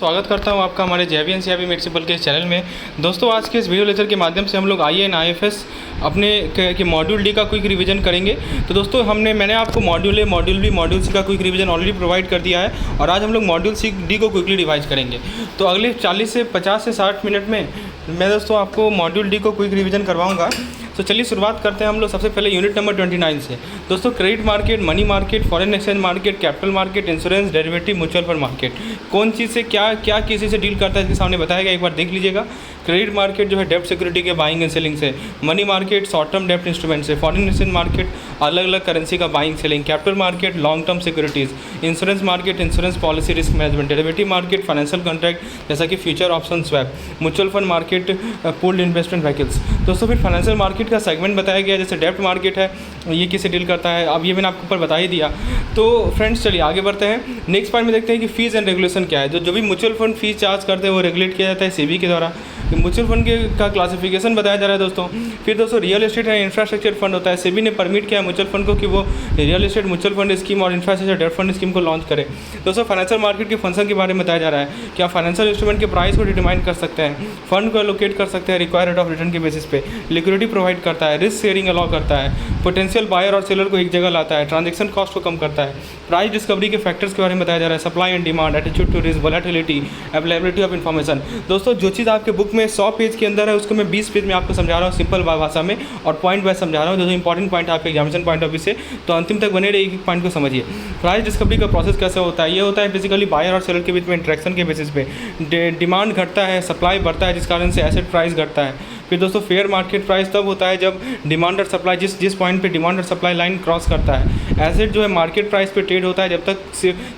स्वागत करता हूं आपका हमारे जेबी एनसीईआरटी म्यूनिसिपल के चैनल में। दोस्तों आज के इस वीडियो लेक्चर के माध्यम से हम लोग आईएएन आईएफएस अपने के मॉड्यूल डी का क्विक रिवीजन करेंगे। तो दोस्तों मैंने आपको module A, module B, module C का क्विक रिवीजन ऑलरेडी प्रोवाइड कर दिया है और आज हम लोग मॉड्यूल सी डी को क्विकली रिवाइज करेंगे। तो अगले 40 से 50 से 60 मिनट में मैं दोस्तों आपको मॉड्यूल डी को क्विक रिवीजन करवाऊँगा। तो चलिए शुरुआत करते हैं हम लोग सबसे पहले यूनिट नंबर 29 से। दोस्तों credit market, money market, foreign exchange market, capital market, insurance, derivative, mutual fund market कौन चीज़ से क्या किसी से डील करता है इसके सामने बताएगा, एक बार देख लीजिएगा। क्रेडिट मार्केट जो है डेब्ट सिक्योरिटी के बाइंग एंड सेलिंग से, मनी मार्केट शॉर्ट टर्म डेब्ट इंस्ट्रूमेंट से, फॉरेन एक्सचेंज मार्केट अलग अलग करेंसी का buying selling, capital market long term securities, insurance market insurance policy risk management, derivative market financial contract जैसा कि future option swap, mutual fund market pooled investment vehicles. दोस्तों फिर financial market का segment बताया गया, जैसे डेब्ट मार्केट है ये किससे डील करता है, अब ये मैंने आपको ऊपर बता ही दिया। तो फ्रेंड्स चलिए आगे बढ़ते हैं। नेक्स्ट पॉइंट में देखते हैं कि फीस एंड रेगुलेशन क्या है। जो भी म्यूचुअल फंड फीस चार्ज करते हैं वो रेगुलेट किया जाता है सेबी के द्वारा। म्यूचुअल फंड का क्लासिफिकेशन बताया जा रहा है दोस्तों। फिर दोस्तों real estate and infrastructure fund होता है। सेबी ने परमिट किया म्यूचुअल फंड को कि वो real estate mutual fund scheme और इंफ्रास्ट्रक्चर डेब्ट फंड स्कीम को लॉन्च करे। दोस्तों फाइनेंशियल मार्केट के फंक्शन के बारे में बताया जा रहा है कि आप फाइनेंशियल इंस्ट्रूमेंट के प्राइस को डिटरमाइन कर सकते हैं, फंड को एलोकेट कर सकते हैं रिक्वायर्ड रेट ऑफ रिटर्न के बेसिस पे, लिक्विडिटी प्रोवाइड करता है, रिस्क शेयरिंग अलाउ करता है, पोटेंशियल बायर और सेलर को एक जगह लाता है, ट्रांजैक्शन कॉस्ट को कम करता है, प्राइस डिस्कवरी के फैक्टर्स के बारे में बताया जा रहा है, supply and demand, attitude to risk, volatility, availability of information. दोस्तों जो चीज़ आपके बुक में 100 पेज के अंदर है उसको मैं 20 पेज में आपको समझा रहा हूँ सिंपल भाषा में और पॉइंट वाइज समझा रहा हूँ। जो इंपॉर्टेंट पॉइंट है आपके एग्जामिनेशन पॉइंट ऑफ व्यू से, तो अंतिम तक बने रहिए, एक पॉइंट को समझिए। प्राइस डिस्कवरी का प्रोसेस कैसे होता है, ये होता है बेसिकली बायर और सेलर के बीच में इंटरेक्शन के बेसिस पे डिमांड घटता है, सप्लाई बढ़ता है, जिस कारण से एसेट प्राइस घटता है। फिर दोस्तों फेयर मार्केट प्राइस तब होता है जब डिमांड और सप्लाई जिस पॉइंट पे डिमांड और सप्लाई लाइन क्रॉस करता है। एसेट जो है मार्केट प्राइस पे ट्रेड होता है जब तक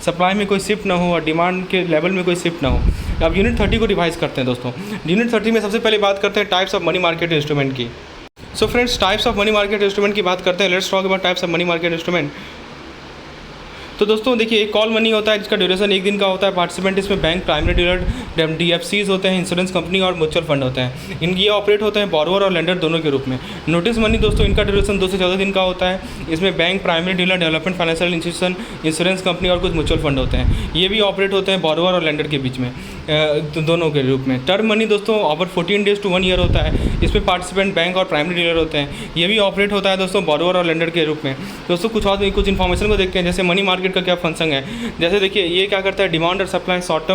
सप्लाई में कोई शिफ्ट ना हो और डिमांड के लेवल में कोई शिफ्ट ना हो। अब यूनिट 30 को रिवाइज करते हैं दोस्तों। यूनिट 30 में सबसे पहले बात करते हैं types of money market instrument की। So friends types of money market instrument की बात करते हैं। Let's talk about types of money market instrument. तो दोस्तों देखिए एक कॉल मनी होता है जिसका ड्यूरेशन 1 दिन का होता है। पार्टिसिपेंट इसमें बैंक, प्राइमरी डीलर, डीएफसीज होते हैं, इंश्योरेंस कंपनी और म्यूचुअल फंड होते हैं। इनकी ये ऑपरेट होते हैं बॉरोवर और लेंडर दोनों के रूप में। नोटिस मनी दोस्तों इनका ड्यूरेशन 2 से 14 दिन का होता है। इसमें bank, primary dealer, development financial institution, insurance company और कुछ म्यूचुअल फंड होते हैं। ये भी ऑपरेट होते हैं बॉरोवर और लेंडर के बीच में, दोनों के रूप में। टर्म मनी दोस्तों ओवर 14 डेज टू 1 ईयर होता है। इसमें पार्टिसिपेंट बैंक और प्राइमरी डीलर होते हैं। ये भी ऑपरेट होता है दोस्तों बॉरोवर और लेंडर के रूप में। दोस्तों कुछ इन्फॉर्मेशन को देखते हैं, जैसे मनी मार्केट का क्या फंक्शन है। जैसे देखिए ये क्या करता है, डिमांड और सप्लाई, शॉर्ट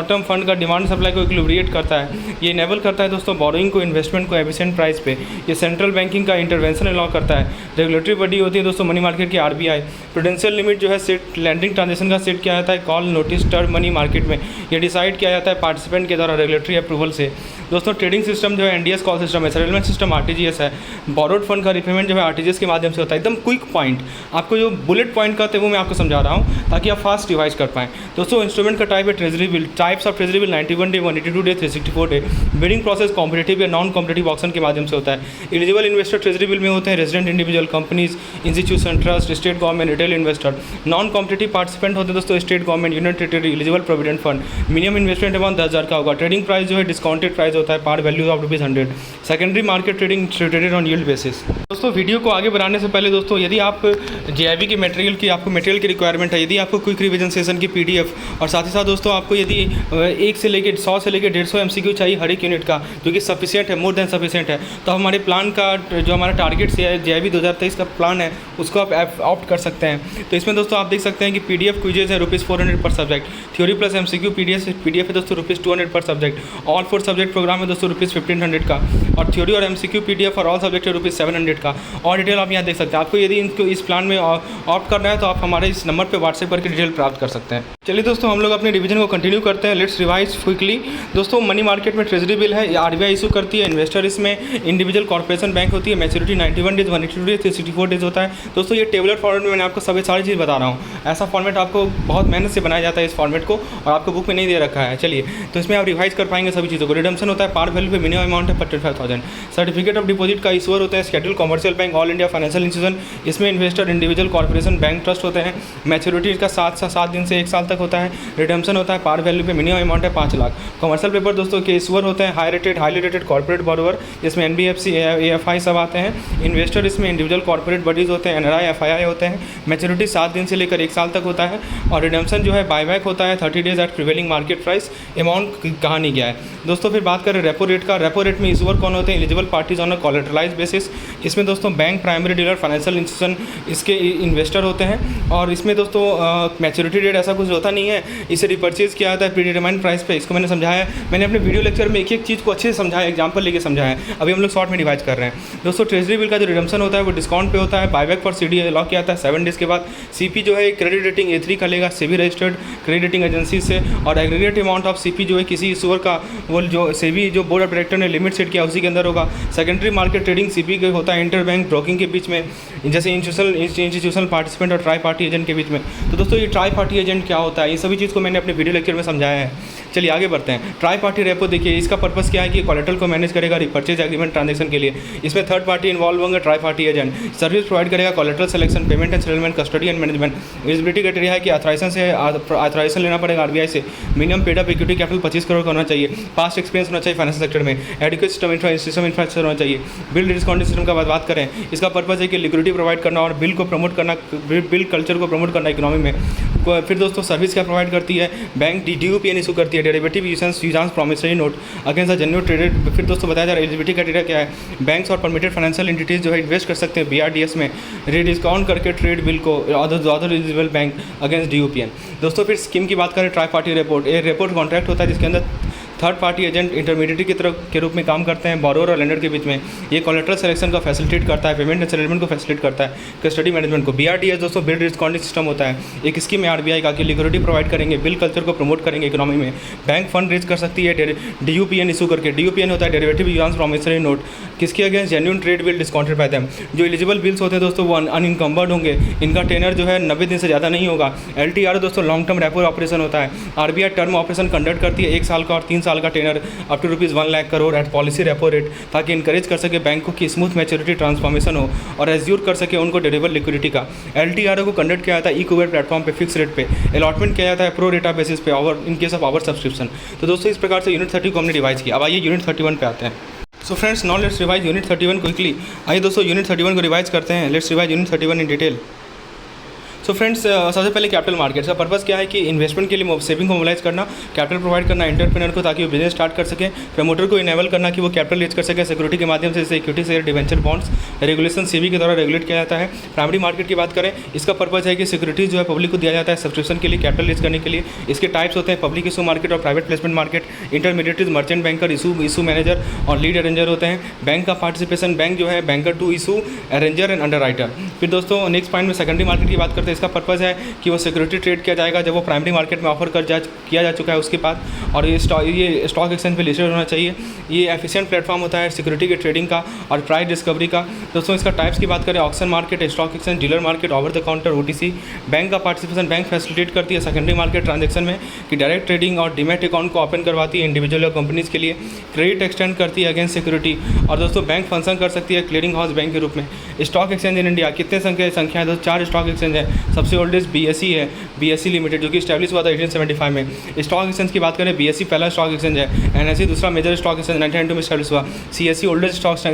टर्म फंड का डिमांड और सप्लाई को इक्विलिब्रिएट करता है। ये इनेबल करता है दोस्तों बोरोइंग को, इन्वेस्टमेंट को एफिशिएंट प्राइस पे। ये सेंट्रल बैंकिंग का इंटरवेंशन अलाउ करता है। रेगुलेटरी बॉडी होती है दोस्तों मनी मार्केट की आरबीआई। प्रूडेंशियल लिमिट जो है सेट लैंडिंग ट्रांजेक्शन का सेट किया जाता है call, notice, term money market में। ये डिसाइड किया जाता है पार्टिसिपेंट के द्वारा रेगुलेटरी अप्रूवल से। दोस्तों ट्रेडिंग सिस्टम जो है एनडीएस कॉल सिस्टम है, सेटलमेंट सिस्टम आरटीजीएस है। बोरोड फंड का रिपेमेंट जो है आरटीजीएस के माध्यम से होता है। एकदम क्विक पॉइंट, आपको जो बुलेट पॉइंट कहते हैं वो मैं आपको समझा रहा हूँ ताकि आप फास्ट रिवाइज कर पाएँ। दोस्तों इंस्ट्रूमेंट का टाइप है treasury bill. Types of treasury bill 91 day, 182 day, 364 day. Bidding process competitive या नॉन कॉम्पिटेटिव ऑक्शन के माध्यम से होता है। एलिजिबल इन्वेस्टर ट्रेजरी बिल में होते हैं resident individual, companies, institution, trust, state government, retail investor. Non competitive participant होते हैं दोस्तों state government, union territory, eligible provident fund. Minimum investment amount 10,000 का होगा। ट्रेडिंग प्राइस जो है डिस्काउंटेड प्राइस होता है, par value of ₹100। Secondary market trading traded on yield basis. दोस्तों वीडियो को आगे बढ़ाने से पहले दोस्तों यदि आप जेआईबी के आपको मटेरियल की रिक्वायरमेंट है, यदि आपको क्विक रिवीजन सेशन की पीडीएफ और साथ ही साथ दोस्तों आपको यदि 1 से लेकर 100 से लेकर 150 एमसीक्यू चाहिए हर एक यूनिट का, जो कि सफिशिएंट है, मोर देन सफिशिएंट है, तो हमारे प्लान का जो हमारा टारगेट से जेआईबी 2023 का प्लान है उसको आप ऑप्ट कर सकते हैं। तो इसमें दोस्तों आप देख सकते हैं कि पीडीएफ क्विजेज है ₹400 पर subject, theory plus MCQ PDF है दोस्तों ₹200 पर सब्जेक्ट। ऑल 4 सब्जेक्ट प्रोग्राम है दोस्तों ₹1500 का, और थ्योरी और एमसीक्यू पीडीएफ और ऑल सब्जेक्ट है ₹700 का। और डिटेल आप यहाँ देख सकते हैं। आपको यदि इनको इस प्लान में ऑप्ट करना है तो आप हमारे इस नंबर पर व्हाट्सएप करके डिटेल प्राप्त कर सकते हैं। चलिए दोस्तों हम लोग अपने रिवीजन को कंटिन्यू करते हैं। Let's revise quickly. दोस्तों मनी मार्केट में ट्रेजरी बिल है, आरबीआई इशू करती है। इन्वेस्टर इसमें इंडिविजुअल कॉर्पोरेशन बैंक होती है। मैच्योरिटी 91 डेज, 182 डेज, 364 डेज होता है। दोस्तों ये टेबलर फॉर्मेट में मैंने आपको सारी चीज़ बता रहा हूँ। ऐसा फॉर्मेट आपको बहुत मेहनत से बनाया जाता है इस फॉर्मेट को, और आपको बुक में नहीं दे रखा है। चलिए तो इसमें आप रिवाइज कर पाएंगे सभी चीज़ों को। रिडम्पशन होता है पार वैल्यू पे, मिनिमम अमाउंट है 45,000। सर्टिफिकेट ऑफ डिपॉजिट का इशूअर होता है schedule commercial bank, all India financial institution. इसमें investor individual corporation bank trust होते हैं। मैच्योरिटी इसका 7 दिन से 1 साल तक होता है। रिडम्पशन होता है पार वैल्यू पे, मिनिमम अमाउंट है 5 लाख। कमर्शियल पेपर दोस्तों के इशूअर होते हैं हाईली रेटेड कॉर्पोरेट बोरोवर, जिसमें एनबीएफसी एएफआई सब आते हैं। इन्वेस्टर इसमें इंडिविजुअल कॉर्पोरेट बॉडीज होते हैं, एनआरआई एफआईआई होते हैं। मैच्योरिटी 7 दिन से लेकर 1 साल तक होता है। और रिडम्पशन जो है बायबैक होता है 30 days at prevailing market price. Amount कहा नहीं गया है दोस्तों। फिर बात करें रेपो रेट का। रेपो रेट में इशूअर कौन होते हैं? Eligible parties on a collateralised basis. इसमें दोस्तों bank, primary dealer, financial institution इसके इन्वेस्टर होते हैं। और इसमें दोस्तों मैच्योरिटी डेट ऐसा कुछ होता नहीं है, इसे रिपर्चेज किया जाता है प्री डिटरमाइंड प्राइस पे। इसको मैंने समझाया है, मैंने अपने वीडियो लेक्चर में एक चीज़ को अच्छे से समझाया, एग्जाम्पल लेके समझाया है। अभी हम लोग शॉर्ट में डिवाइड कर रहे हैं दोस्तों। ट्रेजरी बिल का जो रिडम्पशन होता है वो डिस्काउंट पे होता है। बायबैक फॉर सीडी लॉक किया जाता है 7 डेज के बाद। सीपी जो है क्रेडिट रेटिंग A3 का लेगा SEBI registered credit rating agency से। और एग्रीगेट अमाउंट ऑफ सीपी जो है किसी इशूअर का वो जो सेबी जो बोर्ड ऑफ डायरेक्टर ने लिमिट सेट किया उसी के अंदर होगा। सेकेंडरी मार्केट ट्रेडिंग सीपी के होता है इंटर बैंक ब्रोकिंग के बीच में, जैसे इंस्टीट्यूशनल पार्टिसिपेंट और ट्राई पार्टी एजेंट के बीच में। तो दोस्तों ये ट्राई पार्टी एजेंट क्या होता है, ये सभी चीज़ को मैंने अपने वीडियो लेक्चर में समझाया है। चलिए आगे बढ़ते हैं। ट्राई पार्टी रेपो देखिए, इसका पर्पस क्या है कि कोलेटरल को मैनेज करेगा रिपर्चेज एग्रीमेंट ट्रांजैक्शन के लिए। इसमें थर्ड पार्टी इन्वॉल्व होंगे, tri party agent service provide करेगा collateral selection, payment and settlement, custody and management. Eligibility criteria है कि ऑथराइजेशन लेना पड़ेगा आरबीआई से। Minimum paid up equity capital 25 crore का होना चाहिए। पास्ट एक्सपीरियंस होना चाहिए फाइनेंशियल सेक्टर में। एडुकेट सिस्टम इंफ्रास्ट्रक्चर होना चाहिए। बिल डिस्काउंटिंग सिस्टम का बात करें, इसका पर्पस है कि लिक्विडिटी प्रोवाइड करना और बिल को प्रमोट करना, बिल कल्चर को प्रमोट करना इकोनॉमी में। फिर दोस्तों सर्विस क्या प्रोवाइड करती है? बैंक DUPN इशू करती है, derivative usance promissory note against the genuine traded. फिर दोस्तों बताया जा रहा है एलिजिबिलिटी क्राइटेरिया क्या है। बैंक्स और परमिटेड फाइनेंशियल एंटिटीज जो है इन्वेस्ट कर सकते हैं BRDS में डिस्काउंट करके ट्रेड बिल को other eligible bank against DUPN। दोस्तों फिर स्कीम की बात करें, ट्राई पार्टी रिपोर्ट। ये रिपोर्ट कॉन्ट्रैक्ट होता है जिसके अंदर थर्ड पार्टी एजेंट इंटरमीडिएट की तरफ के रूप में काम करते हैं बोरोवर और लेंडर के बीच में। ये कोलेटरल सिलेक्शन का फैसिलिटेट करता है, पेमेंट एंड सेटलमेंट को फैसिलिटेट करता है, कस्टडी मैनेजमेंट को। BRDS दोस्तों बिल डिस्काउंटिंग सिस्टम होता है, एक स्कीम है RBI का कि लिक्विडिटी प्रोवाइड करेंगे, बिल कल्चर को प्रमोट करेंगे इकोनॉमी में। बैंक फंड रेज कर सकती है DUPN इशू करके। DUPN होता है डेरिवेटिव यूजेंस प्रॉमिसरी नोट, किसके against? Genuine trade bill discounted bye them. जो एलिजिबल बिल्स होते हैं दोस्तों वो अनइनकम्बर्ड होंगे, इनका टेनर जो है 90 दिन से ज़्यादा नहीं होगा। LTR दोस्तों लॉन्ग टर्म रेपो ऑपरेशन होता है। RBI टर्म ऑपरेशन कंडक्ट करती है 1 साल का और 3 साल का tenor up to ₹1 lakh crore at policy repo rate, ताकि इंकरेज कर सके बैंकों की स्मूथ मैच्योरिटी ट्रांसफॉर्मेशन हो और एज्यूर कर सके उनको ड्यूरेबल लिक्विडिटी का। LTRO को कंडक्ट किया जाता है ई-कुबेर प्लेटफॉर्म पे फिक्स रेट पे। अलॉटमेंट किया जाता है प्रो रेटा बेसिस पे और in case of oversubscription. तो दोस्तों इस प्रकार से यूनिट 30 को हमने डिवाइड किया। अब आइए यूनिट 31 पे आते हैं। So friends now let's revise unit 31 quickly. आइए दोस्तों यूनिट 31 को रिवाइज करते हैं। Let's revise unit 31 in detail. So friends सबसे पहले कैपिटल मार्केट का पर्पस क्या है कि इन्वेस्टमेंट के लिए सेविंग को मोबिलाइज करना, कैपिटल प्रोवाइड करना एंटरप्रेन्योर को ताकि वो बिजनेस स्टार्ट कर सके, प्रमोटर को इनेबल करना कि वो कैपिटल रेज कर सके सिक्योरिटी के माध्यम से, जैसे equity share, debenture, bonds. Regulation SEBI के द्वारा रेगुलेट किया जाता है। प्राइमरी मार्केट की बात करें, इसका पर्पस है कि सिक्योरिटीज जो है पब्लिक को दिया जाता है सब्सक्रिप्शन के लिए, कैपिटल रेज करने के लिए। इसके टाइप्स होते हैं पब्लिक इशू मार्केट और private placement market. Intermediaries, merchant banker, issue manager और लीड अरेंजर होते हैं। बैंक का पार्टिसिपेशन, बैंक जो है banker to issue, arranger and underwriter. फिर दोस्तों नेक्स्ट पॉइंट में सेकेंडरी मार्केट की बात करते हैं। इसका पर्पस है कि वो सिक्योरिटी ट्रेड किया जाएगा जब वो प्राइमरी मार्केट में ऑफर किया जा चुका है उसके बाद, और ये स्टॉक एक्सचेंज पे लिस्टेड होना चाहिए। ये एफिशिएंट प्लेटफॉर्म होता है सिक्योरिटी के ट्रेडिंग का और प्राइस डिस्कवरी का। दोस्तों इसका टाइप्स की बात करें, auction market, stock exchange, dealer market, over the counter, OTC। Bank का पार्टिसिपेशन, बैंक फैसिलिटेट करती है सेकेंडरी मार्केट ट्रांजेक्शन में कि डायरेक्ट ट्रेडिंग और डीमैट अकाउंट को ओपन करवाती है इंडिविजुअल और कंपनीज़ के लिए। क्रेडिट एक्सटेंड करती है अगेंस्ट सिक्योरिटी। और दोस्तों बैंक फंक्शन कर सकती है क्लियरिंग हाउस बैंक के रूप में। स्टॉक एक्सचेंज इन इंडिया कितने संख्या है दोस्तों? 4 स्टॉक एक्सचेंज है। सबसे ओल्डेस्ट BSE है, BSE लिमिटेड, जो कि स्टैब्लिश हुआ था 1875 में। स्टॉक एक्सचेंज की बात करें, BSE पहला स्टॉक एक्सचेंज है। NSE दूसरा मेजर स्टॉक एक्सचेंज 1992 में स्टैब्लिश हुआ। CSE ओल्डेस्ट स्टॉक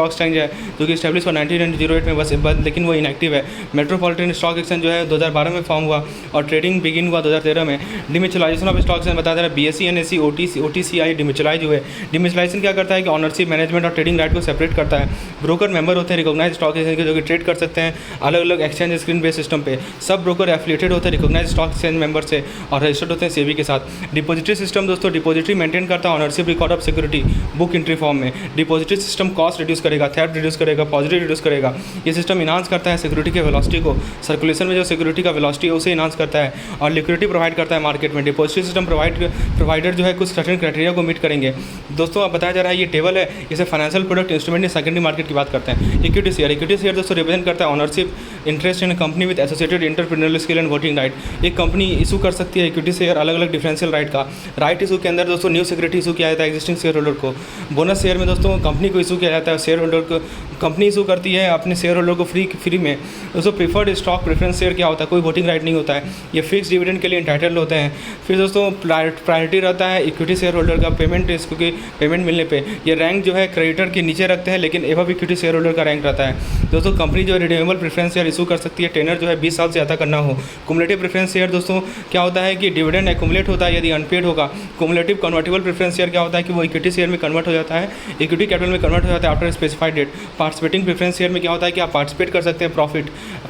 एक्सचेंज है जो कि स्टैब्लिश हुआ 1908 में, बस लेकिन वो इनएक्टिव है। मेट्रोपॉलिटन स्टॉक एक्सचेंज जो है 2012 में फॉर्म हुआ और ट्रेडिंग बिगिन हुआ 2013 में। डिम्यूचुअलाइजेशन ऑफ स्टॉक एक्सचेंज बता दे रहा है, BSE NSE OTCI डिम्यूचुअलाइज हुए। डिम्यूचुअलाइजेशन क्या करता है कि ऑनरशिप, मैनेजमेंट और ट्रेडिंग राइट को सेपरेट करता है। ब्रोकर मेंबर होते हैं रिकॉग्नाइज स्टॉक एक्सचेंज के, जो कि ट्रेड कर सकते हैं अलग अलग एक्सचेंज स्क्रीन बेस्ड सिस्टम पे। सब ब्रोकर एफिलिएटेड होते हैं रिकॉग्नाइज स्टॉक एक्सचेंज मेंबर से और रजिस्टर्ड होते हैं सेबी के साथ। डिपॉजिटरी सिस्टम दोस्तों, डिपॉजिटरी मेंटेन करता है ownership record of security book entry form में। डिपॉजिटरी सिस्टम कॉस्ट रिड्यूस करेगा, थेफ्ट रिड्यूस करेगा, पॉजिटिव रिड्यूस करेगा। ये सिस्टम इन्हांस करता है सिक्योरिटी के वेलोसिटी को, सर्कुलेशन में जो सिक्योरिटी का वेलोसिटी है उसे इन्हांस करता है और लिक्विडिटी प्रोवाइड करता है मार्केट में। डिपॉजिटरी सिस्टम प्रोवाइडर जो है कुछ सर्टेन क्राइटेरिया को मीट करेंगे। दोस्तों अब बताया जा रहा है ये टेबल है, इसे financial product instrument secondary market की बात करते हैं। इक्विटी शेयर दोस्तों रिप्रेजेंट करता है ownership interest in company with associate associated entrepreneurial skill and voting right. एक कंपनी इशू कर सकती है इक्विटी शेयर अलग अलग डिफरेंशियल राइट का। राइट इशू के अंदर दोस्तों न्यू सिक्योरिटी इशू किया जाता है एग्जिस्टिंग शेयर होल्डर को। बोनस शेयर में दोस्तों कंपनी को इशू किया जाता है, शेयर होल्डर को कंपनी इशू करती है अपने शेयर होल्डर को फ्री में। दोस्तों प्रीफर्ड स्टॉक प्रेफरेंस शेयर क्या होता है, कोई वोटिंग राइट नहीं होता है, ये फिक्स डिविडेंड के लिए इंटाइटल होते हैं। फिर दोस्तों प्रायोरिटी रहता है इक्विटी शेयर होल्डर का पेमेंट, इसको कि पेमेंट मिलने पे ये रैंक जो है क्रेडिटर के नीचे रखते हैं, लेकिन एवब इक्विटी शेयर होल्डर का रैंक रहता है। दोस्तों कंपनी जो है रिन्यूएबल प्रेफरेंस शेयर इशू कर सकती है, टेनर जो है 20 साल से ज़्यादा करना हो। कुमुलेटिव प्रेफरेंस शेयर दोस्तों क्या होता है कि डिविडेंड एक्यूमुलेट होता है यदि अनपेड होगा। कुमुलेटिव कन्वर्टेबल प्रेफरेंस शेयर क्या होता है कि वो इक्विटी शेयर में कन्वर्ट हो जाता है, इक्विटी कैपिटल में कन्वर्ट हो जाता है after specified date. Participating preference share में क्या होता है कि आप पार्टिसिपेट कर सकते हैं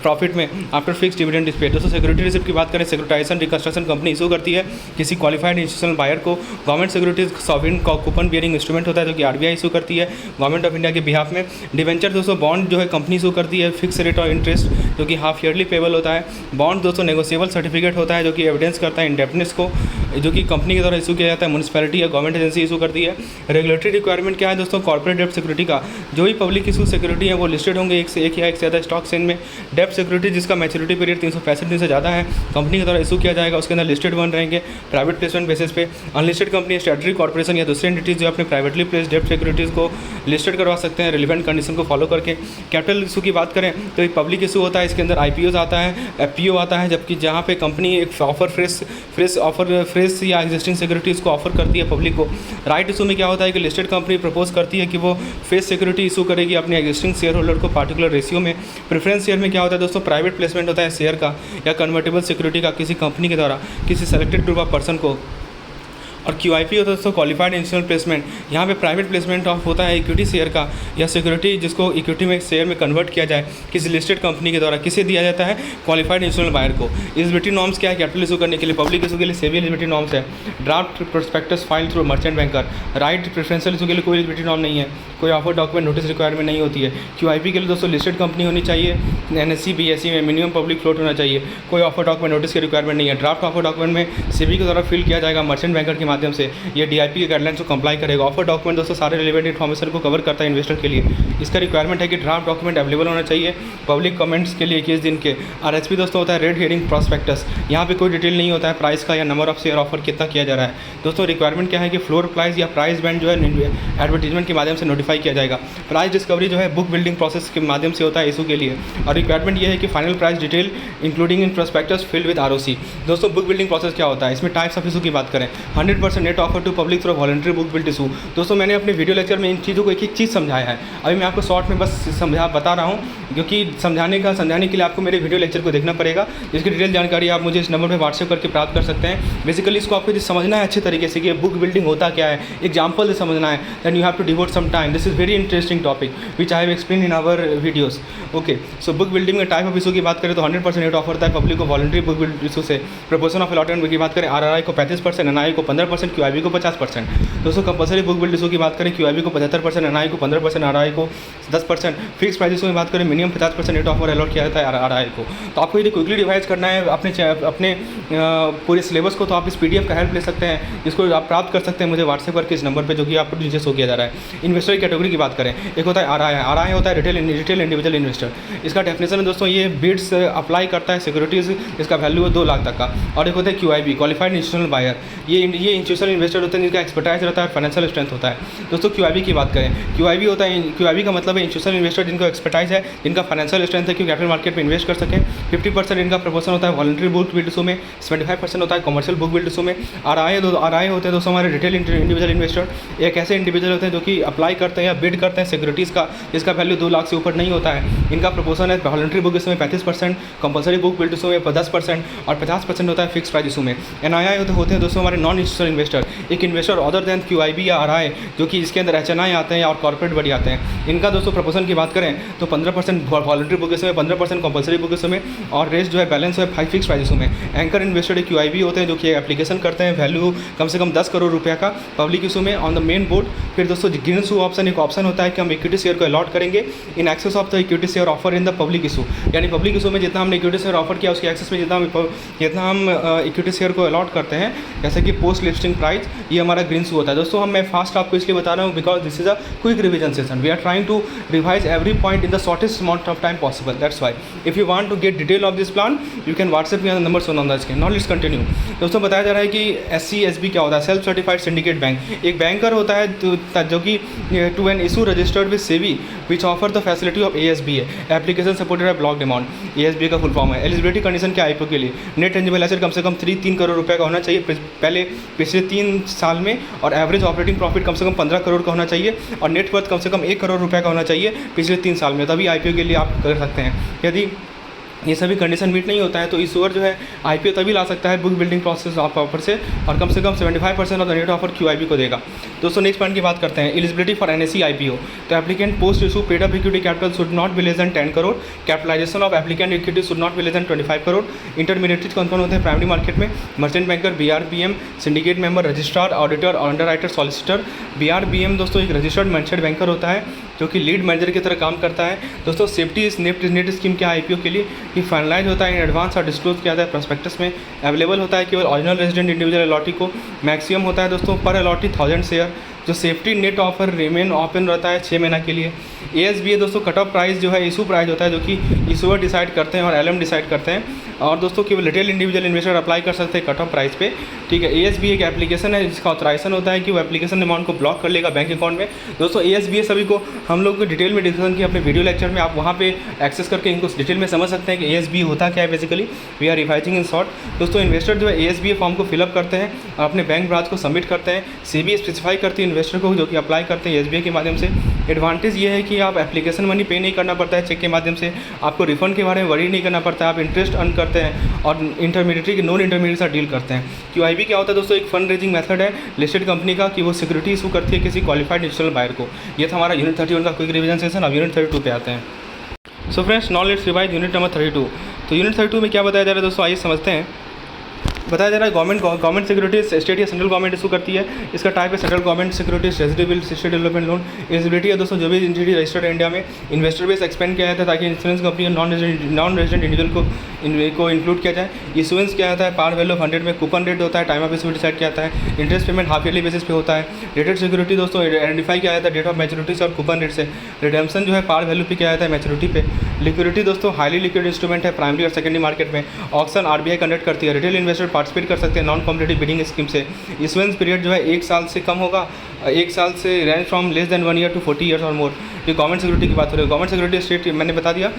प्रॉफिट में after fix dividend is paid. दोस्तों सिक्योरिटी रिसिप्ट की बात करें, सिक्योरिटाइजेशन रिकंस्ट्रक्शन कंपनी इशू करती है किसी क्वालिफाइड इंस्टीट्यूशनल बायर को। Government securities sovereign coupon bearing instrument होता है जो कि आरबीआई इशू करती है गवर्नमेंट ऑफ इंडिया के बिहाफ में। डिवेंचर दोस्तों बॉन्ड जो है कंपनी इशू करती है फिक्स रेट ऑफ इंटरेस्ट जो कि हाफ ईयरली पेबल होता है। बॉन्ड दोस्तों नेगोशिएबल सर्टिफिकेट होता है जो कि एविडेंस करता है इंडेप्टनेस को, जो कि कंपनी के द्वारा इशू किया जाता है। म्यूनिसिपैलिटी या गवर्नमेंट एजेंसी इशू करती है। रेगुलेटरी रिक्वायरमेंट क्या है दोस्तों, कॉर्पोरेट डेब्ट सिक्योरिटी का जो भी पब्लिक इशू सिक्योरिटी है वो लिस्टेड होंगे एक से एक या एक से ज़्यादा स्टॉक एक्सचेंज में। डेब्ट सिक्योरिटी जिसका मैच्योरिटी पीरियड 365 दिन से ज़्यादा है कंपनी के द्वारा इशू किया जाएगा, उसके अंदर लिस्टेड वन रहेंगे प्राइवेट प्लेसमेंट बेसिस पे। अनलिस्टेड कंपनी स्टैट्यूटरी कॉर्पोरेशन या दूसरे एंटिटीज जो अपने प्राइवेटली प्लेस डेब्ट सिक्योरिटीज़ को लिस्टेड करवा सकते हैं रिलेवेंट कंडीशन को फॉलो करके। कैपिटल इशू की बात करें तो एक पब्लिक इशू होता है, इसके अंदर IPOs आता है, FPO आता है, जबकि जहाँ पे कंपनी एक ऑफर फ्रेश या एग्जिस्टिंग सिक्योरिटीज़ को ऑफर करती है पब्लिक को। राइट इशू में क्या होता है कि लिस्टेड कंपनी प्रपोज करती है कि वो फेस सिक्योरिटी इशू करेगी अपने एग्जिस्टिंग शेयर होल्डर को पार्टिकुलर रेशियो में। प्रेफरेंस शेयर में क्या होता है दोस्तों, प्राइवेट प्लेसमेंट होता है शेयर का या कन्वर्टेबल सिक्योरिटी का किसी कंपनी के द्वारा किसी सेलेक्टेड ग्रुप ऑफ पर्सन को। और QIP होता है दोस्तों क्वालिफाइड इंस्टीट्यूशनल प्लेसमेंट, यहाँ पे प्राइवेट प्लेसमेंट ऑफ होता है इक्विटी शेयर का या सिक्योरिटी जिसको इक्विटी में शेयर में कन्वर्ट किया जाए किसी लिस्टेड कंपनी के द्वारा, किसे दिया जाता है क्वालिफाइड इंस्टीट्यूशनल बायर को। एलिजिबिलिटी नॉर्म्स क्या है कैपिटल इशू करने के लिए, पब्लिक इशू के लिए सेबी एलिजिबिलिटी नॉर्म्स है। Draft prospectus file through merchant banker. Right preferential issue के लिए कोई एलिजिबिलिटी नॉर्म नहीं है, कोई ऑफर डॉक्यूमेंट नोटिस रिक्वायरमेंट नहीं होती है। QIP के लिए दोस्तों लिस्टेड कंपनी होनी चाहिए, NSE BSE में मिनिमम पब्लिक फ्लोट होना चाहिए, कोई ऑफर डॉक्यूमेंट नोटिस की रिक्वायरमेंट नहीं है। ड्राफ्ट ऑफर डॉक्यूमेंट में सेबी के द्वारा फिल किया जाएगा मर्चेंट बैंकर के माध्यम से, ये DIP के गाइडलाइंस को कंप्लाई करेगा। ऑफर डॉक्यूमेंट दोस्तों सारे रिलेवेंट इन्फॉर्मेशन को कवर करता है इन्वेस्टर के लिए। इसका रिक्वायरमेंट है कि ड्राफ्ट डॉक्यूमेंट अवेलेबल होना चाहिए पब्लिक कमेंट्स के लिए 21 दिन के। RHP दोस्तों होता है रेड हेरिंग प्रॉस्पेक्टस, यहाँ पे कोई डिटेल नहीं होता है प्राइस का या नंबर ऑफ शेयर ऑफर कितना किया जा रहा है। दोस्तों रिक्वायरमेंट क्या है कि फ्लोर प्राइस या प्राइस बैंड जो है एडवर्टीजमेंट के माध्यम से नोटिफाई किया जाएगा। प्राइस डिस्कवरी जो है बुक बिल्डिंग प्रोसेस के माध्यम से होता है इशू के लिए। और रिक्वायरमेंट ये है कि final price detail including in prospectus filled with ROC। दोस्तों बुक बिल्डिंग प्रोसेस क्या होता है, इसमें टाइप्स ऑफ इशू की बात करें। 100% net offer to public through voluntary book build issue. दोस्तों मैंने अपने वीडियो लेक्चर में इन चीज़ों को एक एक चीज़ समझाया है, अभी मैं आपको शॉर्ट में बस बता रहा हूँ क्योंकि समझाने के लिए आपको मेरे वीडियो लेक्चर को देखना परेगा। इसकी डिटेल जानकारी आप मुझे इस नंबर पर व्हाट्सएप करके प्राप्त कर सकते हैं। बेसिकली इसको आपको समझना है अच्छे तरीके से कि बुक बिल्डिंग होता क्या है, एग्जाम्पल से समझना है। Then you have to devote some time, this is very interesting topic which I have explain in our videos. Okay so book building में टाइप ऑफ इशू की बात करें तो 100% नेट ऑफर होता है पब्लिक को वॉलंटरी बुक बिल्ड इशू से। Proportion of allotment की बात करें RRI को 35%, NII को 15%, QIB को 50%। दोस्तों कंपलसरी बुक बिल्ड इशू की बात करें QIB को 75%, NII को 15%, RRI को 10%। फिक्स प्राइस इशू की बात करें मिनिमम 50% नेट ऑफर अलॉट किया जाता है RRI को। तो आपको यदि क्विकली रिवाइज करना है अपने पूरे सिलेबस को तो आप इस PDF का हेल्प ले सकते हैं, जिसको आप प्राप्त कर सकते हैं मुझे व्हाट्सएप करके इस नंबर पर जो कि आपको नीचे शो किया जा रहा है। इन्वेस्टर कैटेगरी की बात करें, एक होता है RI होता है रिटेल इंडिविजुअल इन्वेस्टर। इसका डेफिनेशन है दोस्तों ये बिड्स अप्लाई करता है सिक्योरिटीज़, इसका वैल्यू है 2 लाख तक का। और एक होता है QIB क्वालिफाइड इंस्टीट्यूशनल बायर, ये इंस्टीट्यूशनल इन्वेस्टर होते हैं जिनका एक्सपर्टाइज रहता है, फाइनेंशियल स्ट्रेंथ होता है। दोस्तों QIB की बात करें, QIB होता है QIB का मतलब है इंस्टीट्यूशनल इन्वेस्टर जिनका एक्सपर्टाइज है, जिनका फाइनेंशियल स्ट्रेंथ है कि कैपिटल मार्केट में इन्वेस्ट कर सकें। 50% इनका प्रपोर्शन होता है वॉलंटरी बुक बिल्ड इशू में, 75% होता है कमर्शियल बुक बिल्ड इशू में। RI होते हैं दोस्तों हमारे रिटेल इंडिविजुअल इन्वेस्टर, एक ऐसे इंडिविजुअल होते हैं जो कि अप्लाई करते हैं या बिड करते हैं सिक्योरिटीज़ का जिसका वैल्यू 2 लाख से ऊपर नहीं होता है। इनका प्रपोर्शन है वॉलंटरी बुक इशू में 35%, कंपलसरी बुक बिल्ड इशू में 10% और 50% होता है फिक्स प्राइस इशू में। NII होते हैं दोस्तों हमारे नॉन इंस्टीट्यूशनल इन्वेस्टर, एक इन्वेस्टर अदर दैन QIB या RI जो कि इसके अंदर HNI आते हैं और कॉर्पोरेट बड़ी आते हैं। इनका दोस्तों प्रपोर्शन की बात करें तो 15% वॉलंटरी बुक इशू में, 15% कंपलसरी बुक इशू में और रेस्ट जो है बैलेंस है 5 फिक्स प्राइस इशू में। एंकर इन्वेस्टर QIB होते हैं जो कि एप्लीकेशन करते हैं वैल्यू कम से कम 10 करोड़ रुपये का पब्लिक इशू में ऑन द मेन बोर्ड। फिर दोस्तों ग्रीन इशू ऑप्शन एक ऑप्शन होता है कि हम इक्विटी शेयर को अलॉट करेंगे in excess of the equity share offer in the public issue, यानी पब्लिक इशू में जितना हमने इक्विटी शेयर ऑफर किया उसके एक्सेस में जितना हम इक्विटी शेयर को अलॉट करते हैं, जैसे कि पोस्ट लिस्टिंग प्राइस, ये हमारा ग्रीन शू होता है। दोस्तों मैं फास्ट आपको इसलिए बता रहा हूँ because this is a quick revision session, we are trying to revise every point in the shortest amount of time possible, that's why if you want to get detail of this plan you can WhatsApp me on the number shown on the screen. Now let's continue. दोस्तों बताया जा रहा है कि SCSB क्या होता है, self certified syndicate bank. एक बैंकर होता है जो कि to an issue registered with SEBI which offer the facility of ASBA, application supported by blocked amount. ASBA का फुल फॉर्म है। एलिजिबिलिटी कंडीशन क्या IPO के लिए, नेट टेंजिबल एसेट कम से कम 3 करोड़ रुपए का होना चाहिए पहले पिछले 3 साल में, और एवरेज ऑपरेटिंग प्रॉफिट कम से कम 15 करोड़ का होना चाहिए, और नेट वर्थ कम से कम 1 करोड़ रुपए का होना चाहिए पिछले 3 साल में, तभी IPO के लिए आप कर सकते हैं। यदि ये सभी कंडीशन मीट नहीं होता है तो इशूअर जो है IPO तभी ला सकता है बुक बिल्डिंग प्रोसेस ऑफर से, और कम 75% of the net offer QIB को देगा। दोस्तों नेक्स्ट पॉइंट की बात करते हैं, एलिजिबिलिटी फॉर NSE IPO। तो applicant post issue paid up equity capital should not be less than 10 crore, capitalisation of applicant equity should not be less than 25 crore. Intermediaries कौन कौन होते हैं प्राइमरी मार्केट में, merchant banker, BRBM, syndicate member, registrar, auditor और underwriter, solicitor. BRBM दोस्तों एक registered merchant banker होता है जो कि लीड मैनेजर की तरह काम करता है। दोस्तों सेफ्टी नेट स्कीम क्या है IPO के लिए, ये फाइनलाइज होता है इन एडवांस और डिस्क्लोज किया जाता है प्रोस्पेक्टस में। अवेलेबल होता है केवल ओरिजिनल रेजिडेंट इंडिविजुअल अलॉटी को। मैक्सिमम होता है दोस्तों पर अलॉटी 1000 शेयर। जो safety net offer remain open रहता है 6 महीना के लिए। ASBA दोस्तों कट ऑफ प्राइस जो है इशू प्राइस होता है जो कि इशूअर डिसाइड करते हैं और LM डिसाइड करते हैं, और दोस्तों केवल रिटेल इंडिविजुअल इन्वेस्टर अप्लाई कर सकते हैं कट ऑफ प्राइस पे, ठीक है। ASBA एक एप्लीकेशन है जिसका ऑथराइजेशन होता है कि वो एप्लीकेशन अमाउंट को ब्लॉक कर लेगा बैंक अकाउंट में। दोस्तों ASBA सभी को हम लोग डिटेल में डिस्कशन किया अपने वीडियो लेक्चर में, आप वहाँ पे एक्सेस करके इनको डिटेल में समझ सकते हैं कि ASBA होता क्या है। Basically we are revising in short. दोस्तों इन्वेस्टर जो है ASBA फॉर्म को फिलअप करते हैं और अपने बैंक ब्रांच को सबमिट करते हैं। सेबी स्पेसिफाई करती है इन्वेस्टर को जो कि अप्लाई करते हैं ASBA के माध्यम से। एडवांटेज ये है कि आप एप्लीकेशन मनी पे नहीं करना पड़ता है चेक के माध्यम से, आपको रिफंड के बारे में वरी नहीं करना पड़ता है, आप इंटरेस्ट अर्न करते हैं और इंटरमीडिएटरी के नॉन इंटरमीडिएट से डील करते हैं। QIB क्या होता है दोस्तों, एक फंड रेजिंग मेथड है लिस्टेड कंपनी का कि वो सिक्योरिटी इशू करती है किसी क्वालिफाइड इंस्टीट्यूशनल बायर को। ये था हमारा यूनिट 31 का क्विक रिवीजन सेशन। अब यूनिट 32 पे आते हैं। So friends now let's revise unit number 32। तो यूनिट 32 में क्या बताया जा रहा है दोस्तों, आइए समझते हैं। बताया जा रहा है गवर्नमेंट सिक्योरिटीज स्टेट या सेंट्रल गवर्नमेंट इशू करती है। इसका टाइप है सेंट्रल गवर्नमेंट सिक्योरिटीज रेजिडेबल स्टेट डेवलपमेंट लोन। एलिजिबिलिटी है दोस्तों जो भी एंटिटी रजिस्टर्ड है इंडिया में, इन्वेस्टर बेस एक्सपेंड किया जाता है ताकि इंश्योरेंस कंपनी और नॉन रेजिडेंट इंडिविजुअल को इंक्लूड किया जाए। इशुएंस क्या होता है, पार वैल्यू ऑफ 100 में, कूपन रेट होता है, टाइम ऑफ इशू डिसाइड किया जाता है, interest payment half yearly basis पे होता है। रेटेड सिक्योरिटी दोस्तों आइडेंटिफाई किया जाता है डेट ऑफ मैच्योरिटी से और कूपन रेट से। रिडेम्पशन जो है पार वैल्यू पे किया जाता है मैच्योरिटी पे। लिक्विडिटी दोस्तों हाईली लिक्विड इंस्ट्रूमेंट है प्राइमरी और सेकेंडरी मार्केट में। ऑक्शन RBI कंडक्ट करती है। रिटेल इन्वेस्टर पार्टिसिपेट कर सकते हैं नॉन कॉम्पिटिटिव बिडिंग स्कीम से। इशुएंस पीरियड जो है 1 साल से कम होगा, 1 साल से range from less than 1 year to 40 years और मोर। ये गवर्नमेंट सिक्योरिटी की बात हो रही है। गवर्नमेंट सिक्योरिटी स्टेट मैंने बता दिया,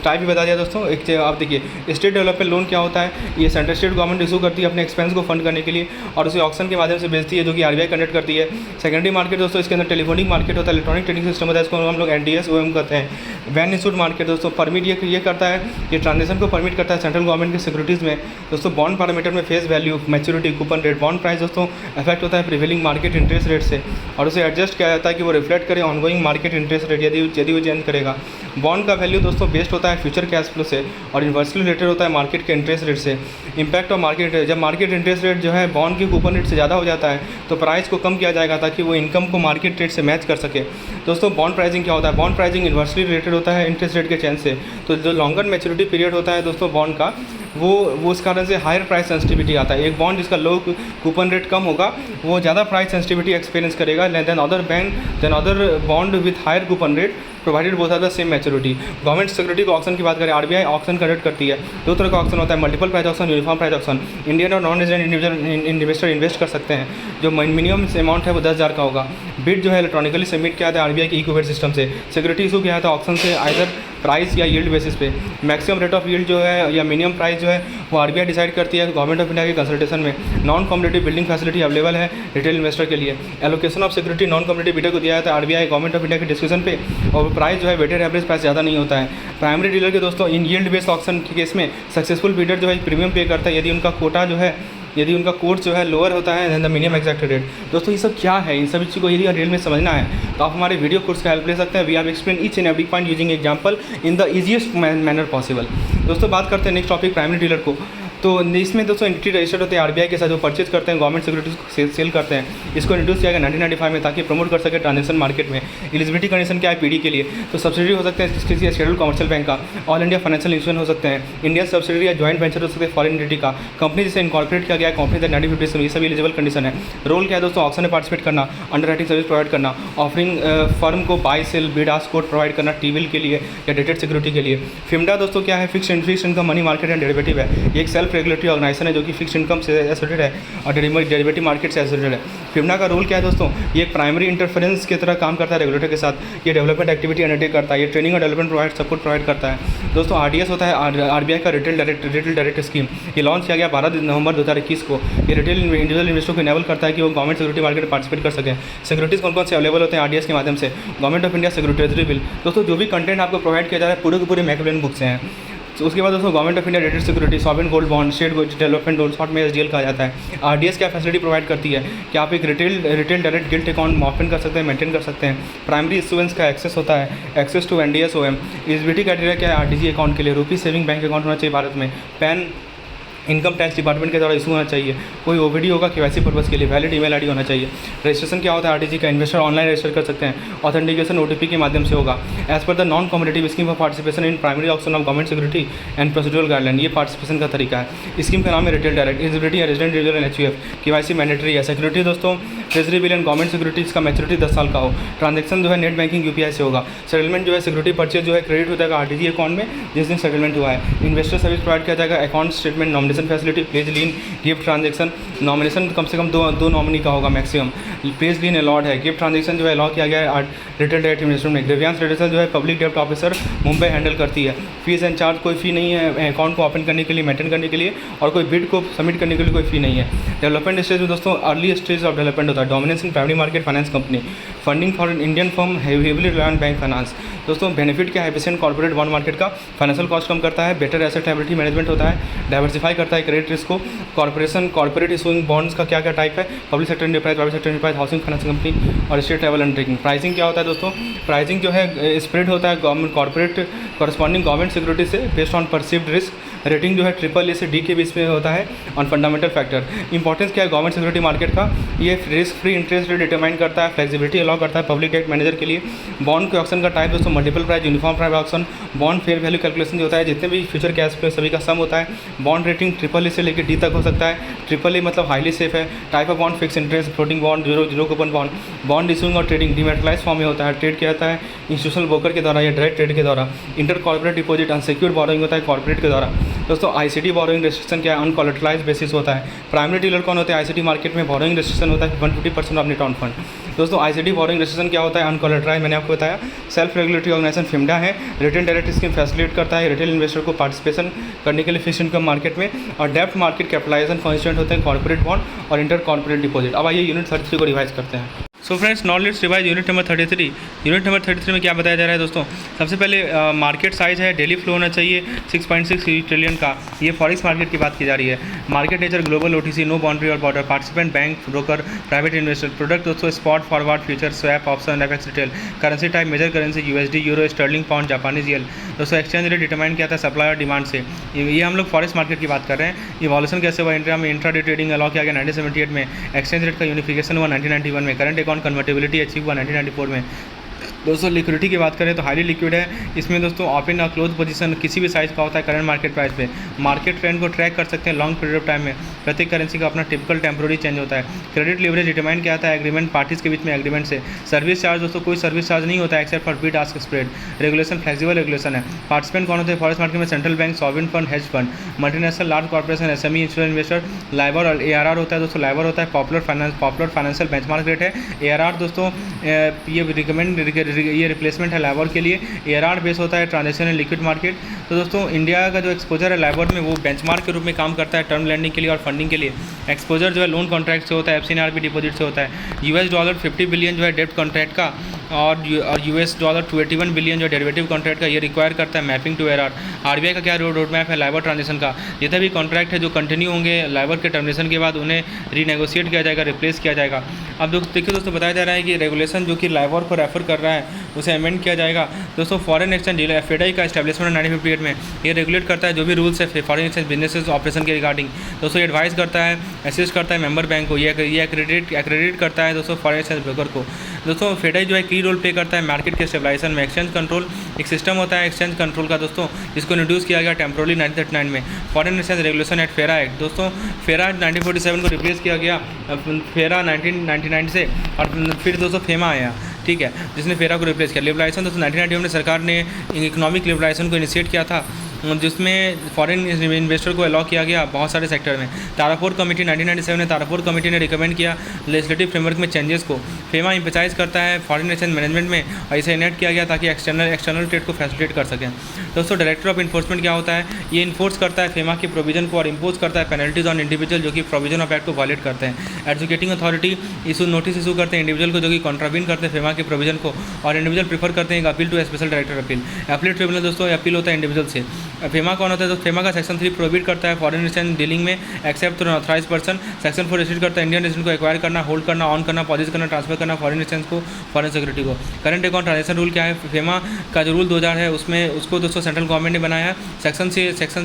टाइप भी बता दिया दोस्तों। एक आप देखिए स्टेट डेवलपमेंट लोन क्या होता है, ये सेंट्रल स्टेट गवर्नमेंट इशू करती है अपने एक्सपेंस को फंड करने के लिए और उसे ऑक्शन के माध्यम से बेचती है जो कि RBI कंडक्ट करती है। सेकेंडरी मार्केट दोस्तों इसके अंदर टेलीफोनिक मार्केट होता है, इलेक्ट्रॉनिक ट्रेडिंग सिस्टम होता है, इसको हम लोग NDS OM करते हैं। वैन इशूड मार्केट दोस्तों परमिट ये करता है, ये ट्रांजेक्शन को परमिट करता है सेंट्रल गवर्नमेंट की सिक्योरिटीज़ में। दोस्तों बॉन्ड पैरामीटर में face value, maturity, coupon rate, bond price दोस्तों इफेक्ट होता है प्रिवेलिंग मार्केट इंटरेस्ट रेट से और उसे एडजस्ट किया जाता है कि वो रिफ्लेक्ट करे ऑनगोइंग मार्केट इंटरेस्ट रेट यदि वो चेंज करेगा। बॉन्ड का वैल्यू दोस्तों बेस्ड होता है फ्यूचर कैश फ्लो से और इन्वर्सली रिलेटेड होता है मार्केट के इंटरेस्ट रेट से। इंपैक्ट ऑफ मार्केट रेट, जब मार्केट इंटरेस्ट रेट जो है बॉन्ड के कूपन रेट से ज़्यादा हो जाता है तो प्राइस को कम किया जाएगा ताकि वो इनकम को मार्केट रेट से मैच कर सके। दोस्तों बॉन्ड प्राइसिंग क्या होता है, बॉन्ड प्राइसिंग इन्वर्सली रिलेटेड होता है इंटरेस्ट रेट के चेंज से। तो जो लॉन्गर मैच्योरिटी पीरियड होता है दोस्तों बॉन्ड का वो उस कारण से हायर प्राइस सेंसिटिविटी आता है। एक बॉन्ड जिसका लो कूपन रेट कम होगा वो ज़्यादा प्राइस सेंसिटिविटी एक्सपीरियंस करेगा than other bond with higher coupon rate provided both are the same maturity. Government security को ऑक्शन की बात करें, RBI ऑक्शन कंडक्ट करती है। 2 तरह का ऑक्शन होता है, multiple price auction, uniform price auction. Indian और non resident individual investor invest कर सकते हैं। जो मिनिमम अमाउंट है वो 10,000 का होगा। बिड जो है इलेक्ट्रॉनिकली सबमिट किया था RBI के ई-कुबेर सिस्टम से। सिक्योरिटी इशू किया था ऑक्शन से आइदर प्राइस या यील्ड बेसिस पे। मैक्सिमम रेट ऑफ यील्ड जो है या मिनिमम प्राइस जो है वो RBI डिसाइड करती है गवर्नमेंट ऑफ इंडिया के कंसल्टेशन में। Non competitive building facility available है रिटेल इन्वेस्टर के लिए। Allocation of security non competitive bidder को दिया जाता है RBI गवर्नमेंट ऑफ इंडिया के डिस्कशन पे और प्राइस जो है वेटेड एवरेज प्राइस ज़्यादा नहीं होता है। प्राइमरी डीलर के दोस्तों इन यील्ड बेस्ड ऑक्शन के केस में सक्सेसफुल बिडर जो है प्रीमियम पे करता है यदि उनका कोटा जो है यदि उनका कोर्स जो है लोअर होता है than the minimum exact rate. दोस्तों ये सब क्या है, इन सभी चीज़ को यदि रियल में समझना है तो आप हमारे वीडियो कोर्स का हेल्प ले सकते हैं। We have explain each and every point using example in the easiest manner possible. दोस्तों बात करते हैं नेक्स्ट टॉपिक प्राइमरी डीलर को। तो इसमें दोस्तों एंटिटी रजिस्टर्ड होते हैं आरबीआई के साथ, जो परचेज करते हैं गवर्नमेंट सिक्योरिटीज को सेल करते हैं। इसको इंट्रोड्यूस किया गया 1995 में, ताकि प्रमोट कर सके ट्रांजेक्शन मार्केट में। एलिजिबिलिटी कंडीशन क्या है पीडी के लिए, तो सब्सिडी हो सकते हैं किसी शेड्यूल कमर्शियल बैंक का, ऑल इंडिया फाइनेंशियल इंस्टीट्यूशन हो सकते हैं, इंडियन सब्सिडी या जॉइंट वेंचर हो सकते हैं फॉरेन एंटिटी का, कंपनी जिसे इनकॉर्पोरेट किया गया है कंपनी 1950 ये सभी एलिजिबल कंडीशन है। रोल क्या है दोस्तों, ऑक्शन में पार्टिसिपेट करना, अंडर राइटिंग सर्विस प्रोवाइड करना, ऑफरिंग फर्म को buy sell bid ask code provide करना टीविल के लिए या डेटेड सिक्योरिटी के लिए। फिम्डा दोस्तों क्या है, fix income money market and derivative है। ये एक सेल्फ रेगुलेटरी ऑर्गेनाइजेशन है जो कि फिक्स इनकम से एसोसिएटेड है और डेरिवेटिव मार्केट से एसोसिएटेड है। फिम्डा का रोल क्या है दोस्तों, ये एक प्राइमरी इंटरफेरेंस की तरह काम करता है रेगुलेटर के साथ। ये डेवलपमेंट एक्टिविटी अंडरटेक करता है, ये ट्रेनिंग और डेवलपमेंट सपोर्ट प्रोवाइड करता है। दोस्तों आरडीएस होता है आरबीआई का रिटेल डायरेक्ट स्कीम। ये लॉन्च किया गया 12 नवंबर 2021 को। ये रिटेल इंडिविजुअल इन्वेस्टर को इनेबल करता है कि वो गवर्नमेंट सिक्योरिटी मार्केट में पार्टिसिपेट कर सकें। सिक्योरिटीज़ कौन कौन से अवेलेबल होते हैं आरडीएस के माध्यम से, government of India security treasury bill. दोस्तों जो भी कंटेंट आपको प्रोवाइड किया जा रहा है पूरे के पूरे मैकमिलन बुक से हैं। तो उसके बाद दोस्तों government of India dated security, sovereign gold bond, state development loan, short में एसडीएल कहा जाता है। आरडीएस क्या फैसिलिटी प्रोवाइड करती है कि आप एक retail direct gilt account open कर सकते हैं, मेंटेन कर सकते हैं। प्राइमरी इशुएंस का एक्सेस होता है, access to NDS OM. Eligibility criteria क्या है आरटीजी अकाउंट के लिए, रुपी सेविंग बैंक अकाउंट होना चाहिए भारत में, पैन इनकम टैक्स डिपार्टमेंट के द्वारा इशू होना चाहिए, कोई ओवीडी होगा केवाईसी पर्पस के लिए, वैलिड ईमेल आईडी होना चाहिए। रजिस्ट्रेशन क्या होता है आरटीजी का, इन्वेस्टर ऑनलाइन रजिस्टर कर सकते हैं, ऑथेंटिकेशन ओटीपी के माध्यम से होगा। As per the non competitive scheme for participation in primary auction of government security and procedural guideline, ये पार्टिसिपेशन का तरीका है। स्कीम का नाम है रिटेल डायरेक्ट। एलिजिबिलिटी है resident individual and HUF, KYC mandatory है। सिक्योरिटी दोस्तों treasury bill and government securities का मैच्योरिटी 10 साल का हो। ट्रांजेक्शन जो है नेट बैंकिंग यूपीआई से होगा। सेटलमेंट जो है सिक्योरिटी परचेज जो है क्रेडिट हो जाएगा आरटीजी अकाउंट में जिस दिन सेटलमेंट हुआ है। इन्वेस्टर सर्विस प्रोवाइड किया जाएगा, account statement, nomination facility, pledge lien, gift transaction. Nomination कम से कम दो नॉमिनी का होगा मैक्सिमम। प्लेज लीन अलॉट है। गिफ्ट ट्रांजेक्शन जो है अलॉ किया गया है रिटेल डायरेक्ट इन्वेस्टमेंट में। ग्रीवियंस रेडिशन जो है पब्लिक डेप्ट ऑफिसर मुंबई हैंडल करती है। फीस एंड चार्ज, कोई फ़ी नहीं है अकाउंट को ओपन करने के लिए, मेंटेन करने के लिए, और कोई बिड को सबमिट करने के लिए कोई फ़ी नहीं है। डेवलपमेंट स्टेज में दोस्तों अर्ली स्टेज ऑफ डेवलपमेंट होता है। Dominance in primary market finance company, funding for Indian firm heavily reliant bank finance. दोस्तों बेनिफिट क्या है, एफिशिएंट कॉर्पोरेट बॉन्ड मार्केट का, फाइनेंशियल कॉस्ट कम करता है, बेटर एसेट लायबिलिटी मैनेजमेंट होता है, डाइवर्सिफाई करता है क्रेडिट रिस्क को। कॉर्पोरेट इशूइंग बॉन्ड्स का क्या क्या टाइप है, public sector enterprise, private sector enterprise, housing finance company और स्टेट लेवल अंडरटेकिंग। प्राइसिंग क्या होता है दोस्तों, प्राइसिंग जो है स्प्रेड होता है government corporate corresponding government security से based on perceived risk. Rating जो है AAA से D के बीच में होता है ऑन फंडामेंटल फैक्टर। इंपॉर्टेंस क्या है गवर्नमेंट सिक्योरिटी मार्केट का, ये risk free interest rate determine करता है, फ्लेक्सिबिलिटी अलाउ करता है पब्लिक डेट मैनेजर के लिए। बॉन्ड के ऑक्शन का टाइप दोस्तों multiple price, uniform price auction, bond fair value calculation जो होता है, जितने भी फ्यूचर कैश फ्लो सभी का सम होता है। बॉन्ड रेटिंग AAA से लेकर D तक हो सकता है। AAA मतलब हाईली सेफ है। Type of bond fix interest, floating bond, zero coupon bond. Bond issuing और ट्रेडिंग डिमेटलाइज फॉर्म में होता है। ट्रेड किया जाता है इंस्टीट्यूशनल ब्रोकर के द्वारा या डायरेक्ट ट्रेड के द्वारा। Inter corporate deposit unsecured borrowing होता है कॉर्पोरेट के द्वारा। दोस्तों आईसीटी बोरोइंग रेस्ट्रिक्शन क्या है, अनकोलेटराइज्ड बेसिस होता है। प्राइमरी डीलर कौन होते हैं आईसीटी मार्केट में, बोरोइंग रेस्ट्रिक्शन होता है 150% ऑफ नेट ऑन फंड। दोस्तों आईसीटी बोरोइंग रेस्ट्रिक्शन क्या होता है, अनकोलेटराइज्ड, मैंने आपको बताया। सेल्फ रेगुलेटरी ऑर्गेनाइजेशन फिम्डा है। रिटेल डायरेक्ट स्कीम फैसिलिटेट करता है रिटेल इन्वेस्टर को पार्टिसिपेशन करने के लिए फिक्स्ड इनकम मार्केट में। और डेप्ट मार्केट कैपिटलाइजेशन कॉन्स्टिट्यूएंट होते हैं कॉर्पोरेट बॉन्ड और इंटर कॉर्पोरेट डिपॉजिट। अब आइए यूनिट 33 को रिवाइज करते हैं। So friends now let's revise unit number 33। Unit number 33 में क्या बताया जा रहा है दोस्तों, सबसे पहले मार्केट साइज है, डेली फ्लो होना चाहिए 6.6 ट्रिलियन का, ये फॉरेक्स मार्केट की बात की जा रही है। Market nature global OTC, no boundary और border, participant bank, broker, private investor. Product दोस्तों spot, forward, future, swap, option, FX, retail. Currency type major currency USD, euro, sterling, pound, Japanese yen. दोस्तों exchange rate determine किया था supply और demand से। ये हम लोग फॉरेक्स मार्केट की बात कर रहे हैं। इवोल्यूशन कैसे हुआ, इंडिया में इंट्राडे ट्रेडिंग अलॉ किया गया 1978 में। एक्सचेंज रेट का यूनिफिकेशन हुआ 1991 में। करंट अकाउंट कन्वर्टेबिलिटी अचीव हुआ 1994 में। दोस्तों लिक्विडिटी की बात करें तो हाईली लिक्विड है। इसमें दोस्तों ओपन और क्लोज पोजीशन किसी भी साइज का होता है करंट मार्केट प्राइस पे। मार्केट ट्रेंड को ट्रैक कर सकते हैं लॉन्ग पीरियड ऑफ टाइम में। प्रत्येक करेंसी का अपना टिपिकल टेम्पोररी चेंज होता है। क्रेडिट लिवरेज डिटरमाइन किया जाता है एग्रीमेंट पार्टीज के बीच में एग्रीमेंट से। सर्विस चार्ज दोस्तों कोई सर्विस चार्ज नहीं होता है except for bid ask spread. Regulation flexible regulation है। पार्टिसिपेंट कौन होते हैं फॉरेक्स मार्केट में, central bank, sovereign fund, hedge fund, multinational large corporation, SME, insurance investor. Liber और एआरआर होता है दोस्तों, लाइबर होता है पॉपुलर फाइनेंशियल बेंचमार्क रेट है। एआरआर दोस्तों ये रिकमेंड ये रिप्लेसमेंट लाइबर के लिए। एआरआर बेस होता है ट्रांजेक्शन इन लिक्विड मार्केट। तो दोस्तों इंडिया का जो एक्सपोजर है लाइबर में वो बेंचमार्क के रूप में काम करता है टर्म लैंडिंग के लिए और फंडिंग के लिए। एक्सपोजर जो है लोन कॉन्ट्रैक्ट से होता है, एफसीएनआरबी डिपॉजिट से होता है। $50 बिलियन जो है डेप्ट कॉन्ट्रैक्ट का और US डॉलर 281 बिलियन जो डेरिवेटिव कॉन्ट्रैक्ट का ये रिक्वायर करता है मैपिंग टू ARR। RBI का क्या रोड मैप है लाइबर ट्रांजेक्शन का, जितने भी कॉन्ट्रैक्ट है जो कंटिन्यू होंगे लाइबर के टर्मिनेशन के बाद उन्हें रीनेगोशिएट किया जाएगा, रिप्लेस किया जाएगा। अब देखिए दोस्तों बताया जा रहा है कि रेगुलेशन जो कि लाइबर को रेफर कर रहा है उसे अमेंड किया जाएगा। दोस्तों फॉरेन एक्सचेंज डीलर FDI का एस्टैब्लिशमेंट 1958 में ये रेगुलेट करता है जो भी रूल्स है फॉरेन एक्सचेंज बिजनेसेस ऑपरेशन के रिगार्डिंग। दोस्तों ये एडवाइस करता है, असिस्ट करता है मेंबर बैंक को, ये एक्रेडिट करता है दोस्तों फॉरेन एक्सचेंज ब्रोकर को। दोस्तों FDI जो है की रोल प्ले करता है मार्केट के स्टेबलाइजेशन में। एक्सचेंज कंट्रोल एक सिस्टम होता है एक्सचेंज कंट्रोल का दोस्तों, जिसको इंट्रोड्यूस किया गया टेम्पोरली 1939 में फॉरेन एक्सचेंज रेगुलेशन एक्ट फेरा एक्ट। दोस्तों फेरा 1947 को रिप्लेस किया गया फेरा 1999 से, और फिर दोस्तों फेमा आया, ठीक है, जिसने फेरा को रिप्लेस किया। लिबरलाइजेशन दोस्तों 1991 में सरकार ने इकोनॉमिक लिबरलाइजेशन को इनिशिएट किया था, जिसमें फॉरेन इन्वेस्टर को अलाउ किया गया बहुत सारे सेक्टर में। तारापुर कमेटी 1997 में तारापुर कमेटी ने रिकमेंड किया लेजिस्लेटिव फ्रेमवर्क में चेंजेस को। फेमा एम्फसाइज करता है फॉरेन एक्सचेंज मैनेजमेंट में, और इसे इनेक्ट किया गया ताकि एक्सटर्नल ट्रेड को फैसिलिटेट कर सकें। दोस्तों डायरेक्टर ऑफ इन्फोर्समेंट क्या होता है, ये इन्फोर्स करता है फेमा की प्रोविजन को और इम्पोज करता है पेनल्टीज ऑन इंडिविजुअल जो कि प्रोविजन ऑफ एक्ट को वायलेट करते हैं। एडजुकेटिंग अथॉरिटी नोटिस इशू करते हैं इंडिविजुअल को जो कि कॉन्ट्रावीन करते हैं फेमा के प्रोविजन को, और इंडिविजुअल प्रीफर करते हैं appeal to special director appeal. Appellate tribunal दोस्तों अपील होता है इंडिविजुअल से। फेमा कौन होता है, तो फेमा का सेक्शन 3 प्रोहिबिट करता है फॉरेन एक्सचेंज डीलिंग में except through authorise person. Section 4 restrict करता है इंडियन रेजिडेंट को एक्वायर करना, होल्ड करना, ऑन करना, पॉजिट करना, ट्रांसफर करना फॉरेन एक्सचेंज को, फॉरेन सिक्योरिटी को। करंट अकाउंट ट्रांजेक्शन रूल क्या है, फेमा का जो रूल 2000 है उसमें उसको दोस्तों सेंट्रल गवर्नमेंट ने बनाया है। सेक्शन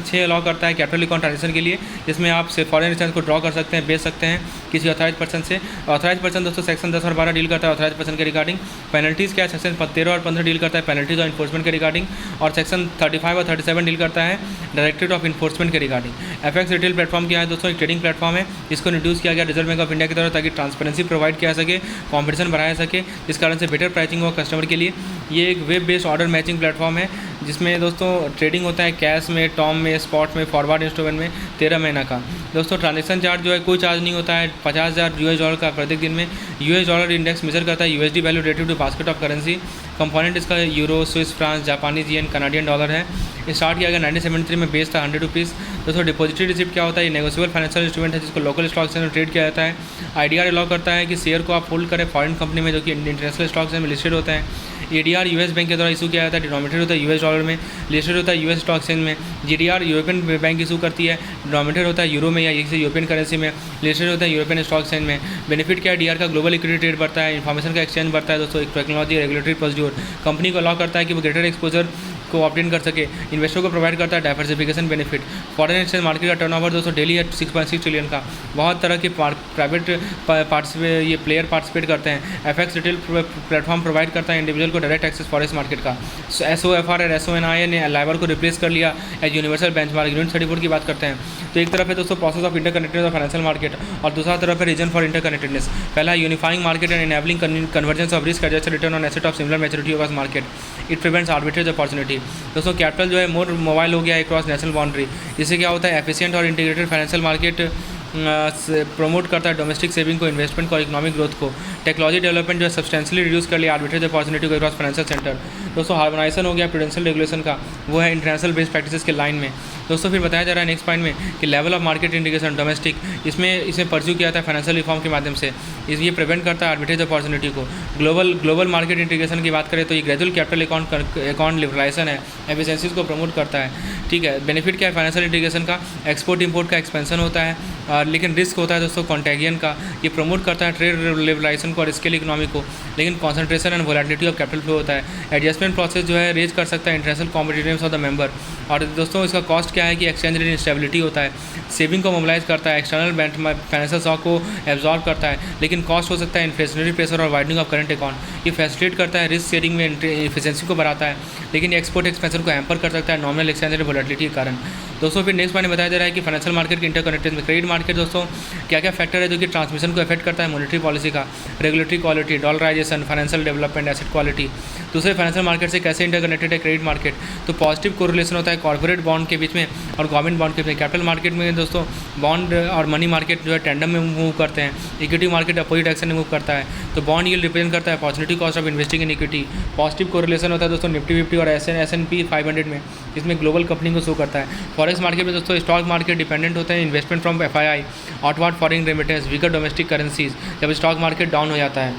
6 अलाउ करता है कैपिटल अकाउंट ट्रांजेक्शन के लिए, जिसमें आप से फॉरेन एक्सचेंज को ड्रॉ कर सकते हैं, बेच सकते हैं किसी ऑथराइज पर्सन से। ऑथराइज पर्सन दोस्तों सेक्शन 10 और 12 डील करता है ऑथराइज पर्सन के रिगार्डिंग। पेनल्टीज़ क्या है, सेक्शन 13 और 15 डील करता है पेनल्टीज और इन्फोर्समेंट के रिगार्डिंग, और सेक्शन 35 और 37 डील करता है डायरेक्टरेट ऑफ इन्फोर्समेंट के रिगार्डिंग। FX रिटेल प्लेटफॉर्म क्या है दोस्तों, एक ट्रेडिंग प्लेटफॉर्म है, इसको इंट्रोड्यूस किया गया रिजर्व बैंक ऑफ इंडिया की तरफ ताकि ट्रांसपेरेंसी प्रोवाइड किया सके, कॉम्पिटिशन बढ़ाया सके, जिस कारण से बेटर प्राइसिंग हो कस्टमर के लिए। ये एक web based order matching platform है जिसमें दोस्तों ट्रेडिंग होता है कैश में, टर्म में, स्पॉट में, फॉरवर्ड इंस्ट्रूमेंट में 13 महीना का। दोस्तों ट्रांजेक्शन चार्ज जो है कोई चार्ज नहीं होता है, 50,000 US डॉलर का प्रत्येक दिन में। US डॉलर इंडेक्स मेजर करता है USD value relative to basket of currency. Component इसका euro, Swiss franc, Japanese yen, Canadian dollar है। स्टार्ट किया गया 1973 में, बेस था 100 रुपीज़। दोस्तों डिपॉजिटरी रिसिप्ट क्या होता है, ये नेगोशिएबल फाइनेंशियल इंस्ट्रूमेंट है जिसको लोकल स्टॉक एक्सचेंज में ट्रेड किया जाता है। IDR अलाउ करता है कि शेयर को आप होल्ड करें फॉरेन कंपनी में जो कि इंटरनेशनल स्टॉक एक्सचेंज में लिस्टेड होता है। ADR US बैंक के द्वारा इशू किया जाता है, डिनोमिनेटेड होता है US डॉलर में, लिस्टेड होता है US स्टॉक एक्सचेंज में। GDR यूरोपियन बैंक इशू करती है, डिनोमिनेटेड होता है यूरो में या इसे यूरोपियन करेंसी में, लिस्टेड होता है यूरोपियन स्टॉक एक्सचेंज में। बेनिफिट क्या है, DR का ग्लोबल इक्विटी ट्रेड बढ़ता है, इन्फॉर्मेशन का एक्सचेंज बढ़ता है दोस्तों, एक टेक्नोलॉजी रेगुलेटरी प्रोसीड्योर कंपनी को अलाउ करता है कि वो ग्रेटर एक्सपोजर को ऑब्टेन कर सके, इन्वेस्टर को प्रोवाइड करता है diversification benefit. Foreign exchange market का टर्नओवर दोस्तों डेली है 6.6 ट्रिलियन का, बहुत तरह के प्राइवेट ये प्लेयर पार्टिसिपेट करते हैं। FX रिटेल प्लेटफॉर्म प्रोवाइड करता है इंडिविजुअल को डायरेक्ट एक्सेस फॉरेक्स मार्केट का। SOFR और SONIA ने लाइबर को रिप्लेस कर लिया एज यूनिवर्सल बेंचमार्क। यूनिट 34 की बात करते हैं तो एक तरफ है दोस्तों process of interconnected of financial market, और दूसरा तरफ है रीजन फॉर इंटरकनेक्टेडनेस। पहला unifying market and enabling convergence of risk adjusted return on asset of similar maturity of market. It prevents arbitrage opportunity. दोस्तों कैपिटल जो है मोर मोबाइल हो गया है क्रॉस नेशनल बाउंड्री, इससे क्या होता है एफिशिएंट और इंटीग्रेटेड फाइनेंशियल मार्केट प्रमोट करता है डोमेस्टिक सेविंग को, इन्वेस्टमेंट को, इकोनॉमिक ग्रोथ को। टेक्नोलॉजी डेवलपमेंट जो है सब्सटेंशियली रिड्यूस कर लिया आर्बिट्रेज अपॉर्चुनिटी को क्रॉस फाइनेंशियल सेंटर। दोस्तों हार्मोनाइजेशन हो गया प्रूडेंशियल रेगुलेशन का, वो है इंटरनेशनल बेस्ट प्रैक्टिसेस के लाइन में। दोस्तों फिर बताया जा रहा है नेक्स्ट पॉइंट में कि level of market integration domestic, इसमें परस्यू किया जाता है फाइनेंशियल रिफॉर्म के माध्यम से, ये प्रिवेंट करता है आर्बिट्रेज अपॉर्चुनिटी को। ग्लोबल मार्केट इंटीग्रेशन की बात करें तो ये ग्रेजुअल कैपिटल अकाउंट लिबरलाइजेशन है, एफिशिएंसीज को प्रमोट करता है, ठीक है। बेनिफिट क्या है फाइनेंशियल इंटीग्रेशन का, एक्सपोर्ट इंपोर्ट का एक्सपेंशन होता है, लेकिन रिस्क होता है दोस्तों कॉन्टेगियन का। ये प्रमोट करता है ट्रेड लिबरलाइजेशन को और स्केल इकोनॉमी को, लेकिन concentration and volatility of capital flow होता है। एडजस्टमेंट प्रोसेस जो है रेज कर सकता है international competitiveness of the member. और दोस्तों इसका कॉस्ट क्या है कि एक्सचेंज रेट इंस्टेबिलिटी होता है, सेविंग को मोबिलाइज करता है, एक्सटर्नल फाइनेंशियल शॉक को एब्जॉर्व करता है, लेकिन कॉस्ट हो सकता है इन्फ्लेशनरी प्रेशर और वाइडनिंग ऑफ करंट अकाउंट। ये फैसिलिटेट करता है रिस्क शेयरिंग में, एफिशिएंसी को बढ़ाता है, लेकिन एक्सपोर्ट एक्सपेंशन को हैम्पर कर सकता है नॉमिनल एक्सचेंज रेट वोलेटिलिटी के कारण। दोस्तों फिर नेक्स्ट पॉइंट में बताया जा रहा है कि फाइनेंशियल मार्केट के इंटरकनेक्टेड में क्रेडिट मार्केट दोस्तों क्या क्या फैक्टर है जो कि ट्रांसमिशन को अफेक्ट करता है, मॉनेटरी पॉलिसी का, regulatory quality, dollarisation, financial development, asset quality. दूसरे फाइनेंशियल मार्केट से कैसे इंटरकनेक्टेड है क्रेडिट मार्केट, तो पॉजिटिव कोरिलेशन होता है कॉर्पोरेट बॉन्ड के बीच में और गवर्नमेंट बॉन्ड के बीच में। कैपिटल मार्केट में दोस्तों बॉन्ड और मनी मार्केट जो है टेंडम में मूव करते हैं, इक्विटी मार्केट अपोजिट एक्शन में मूव करता है। तो बॉन्ड यील्ड रिप्रेजेंट करता है opportunity cost of investing in equity. Positive correlation होता है दोस्तों निफ्टी 50 और S&P 500 में, जिसमें ग्लोबल कंपनी को शो करता है। फॉरेक्स मार्केट में दोस्तों स्टॉक मार्केट डिपेंडेंट होते हैं investment from FII, outward foreign remittance, weaker domestic currencies, जब स्टॉक मार्केट डाउन हो जाता है।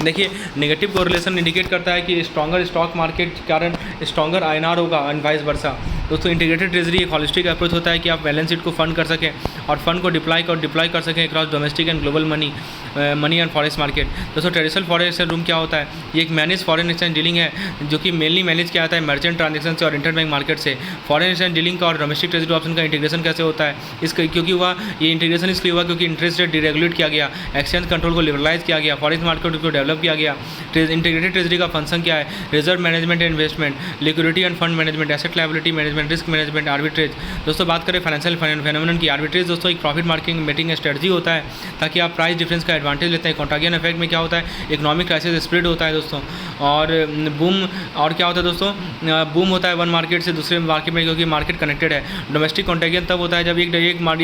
देखिए नेगेटिव कोरिलेशन इंडिकेट करता है कि स्ट्रॉन्गर स्टॉक मार्केट के कारण स्ट्रॉन्गर आईएनआर होगा एंड वाइस वर्सा। दोस्तों इंटीग्रेटेड ट्रेजरी एक हॉलिस्टिक अप्रोच होता है कि आप बैलेंस शीट को फंड कर सकें और फंड को डिप्लॉय कर सकें across domestic and global money and forex market. दोस्तों ट्रेडिशनल फॉरेन एक्सचेंज रूम क्या होता है, ये एक मैनेज फॉरेन एक्सचेंज डीलिंग है जो कि मेनली मैनेज किया जाता है मर्चेंट ट्रांजेक्शन से और इंटरबैंक मार्केट से। फॉरेन एक्सचेंज डीलिंग का और डोमेस्टिक ट्रेजरी ऑप्शन का इंटीग्रेशन कैसे होता है, इसका क्योंकि हुआ ये इंटीग्रेशन इसलिए हुआ क्योंकि इंटरेस्ट रेट डिरेगुलेट किया गया, एक्सचेंज कंट्रोल को लिबरलाइज किया गया, फॉरेन मार्केट को डेवलप किया गया। इंटीग्रेटेड ट्रेजरी का फंक्शन क्या है, reserve management and investment, liquidity end fund management, asset liability management, risk management, arbitrage. दोस्तों बात करें फाइनेंशियल फेनोमेनन की, आर्बिट्रेज दोस्तों एक प्रॉफिट मेकिंग स्ट्रेटजी होता है ताकि आप प्राइस डिफरेंस का एडवांटेज लेते हैं। कॉन्टागियन इफेक्ट में क्या होता है, इकोनॉमिक क्राइसिस स्प्रेड होता है दोस्तों, और बूम और क्या होता है दोस्तों, बूम होता है वन मार्केट से दूसरे मार्केट में क्योंकि मार्केट कनेक्टेड है। डोमेस्टिक कॉन्टागियन तब होता है जब एक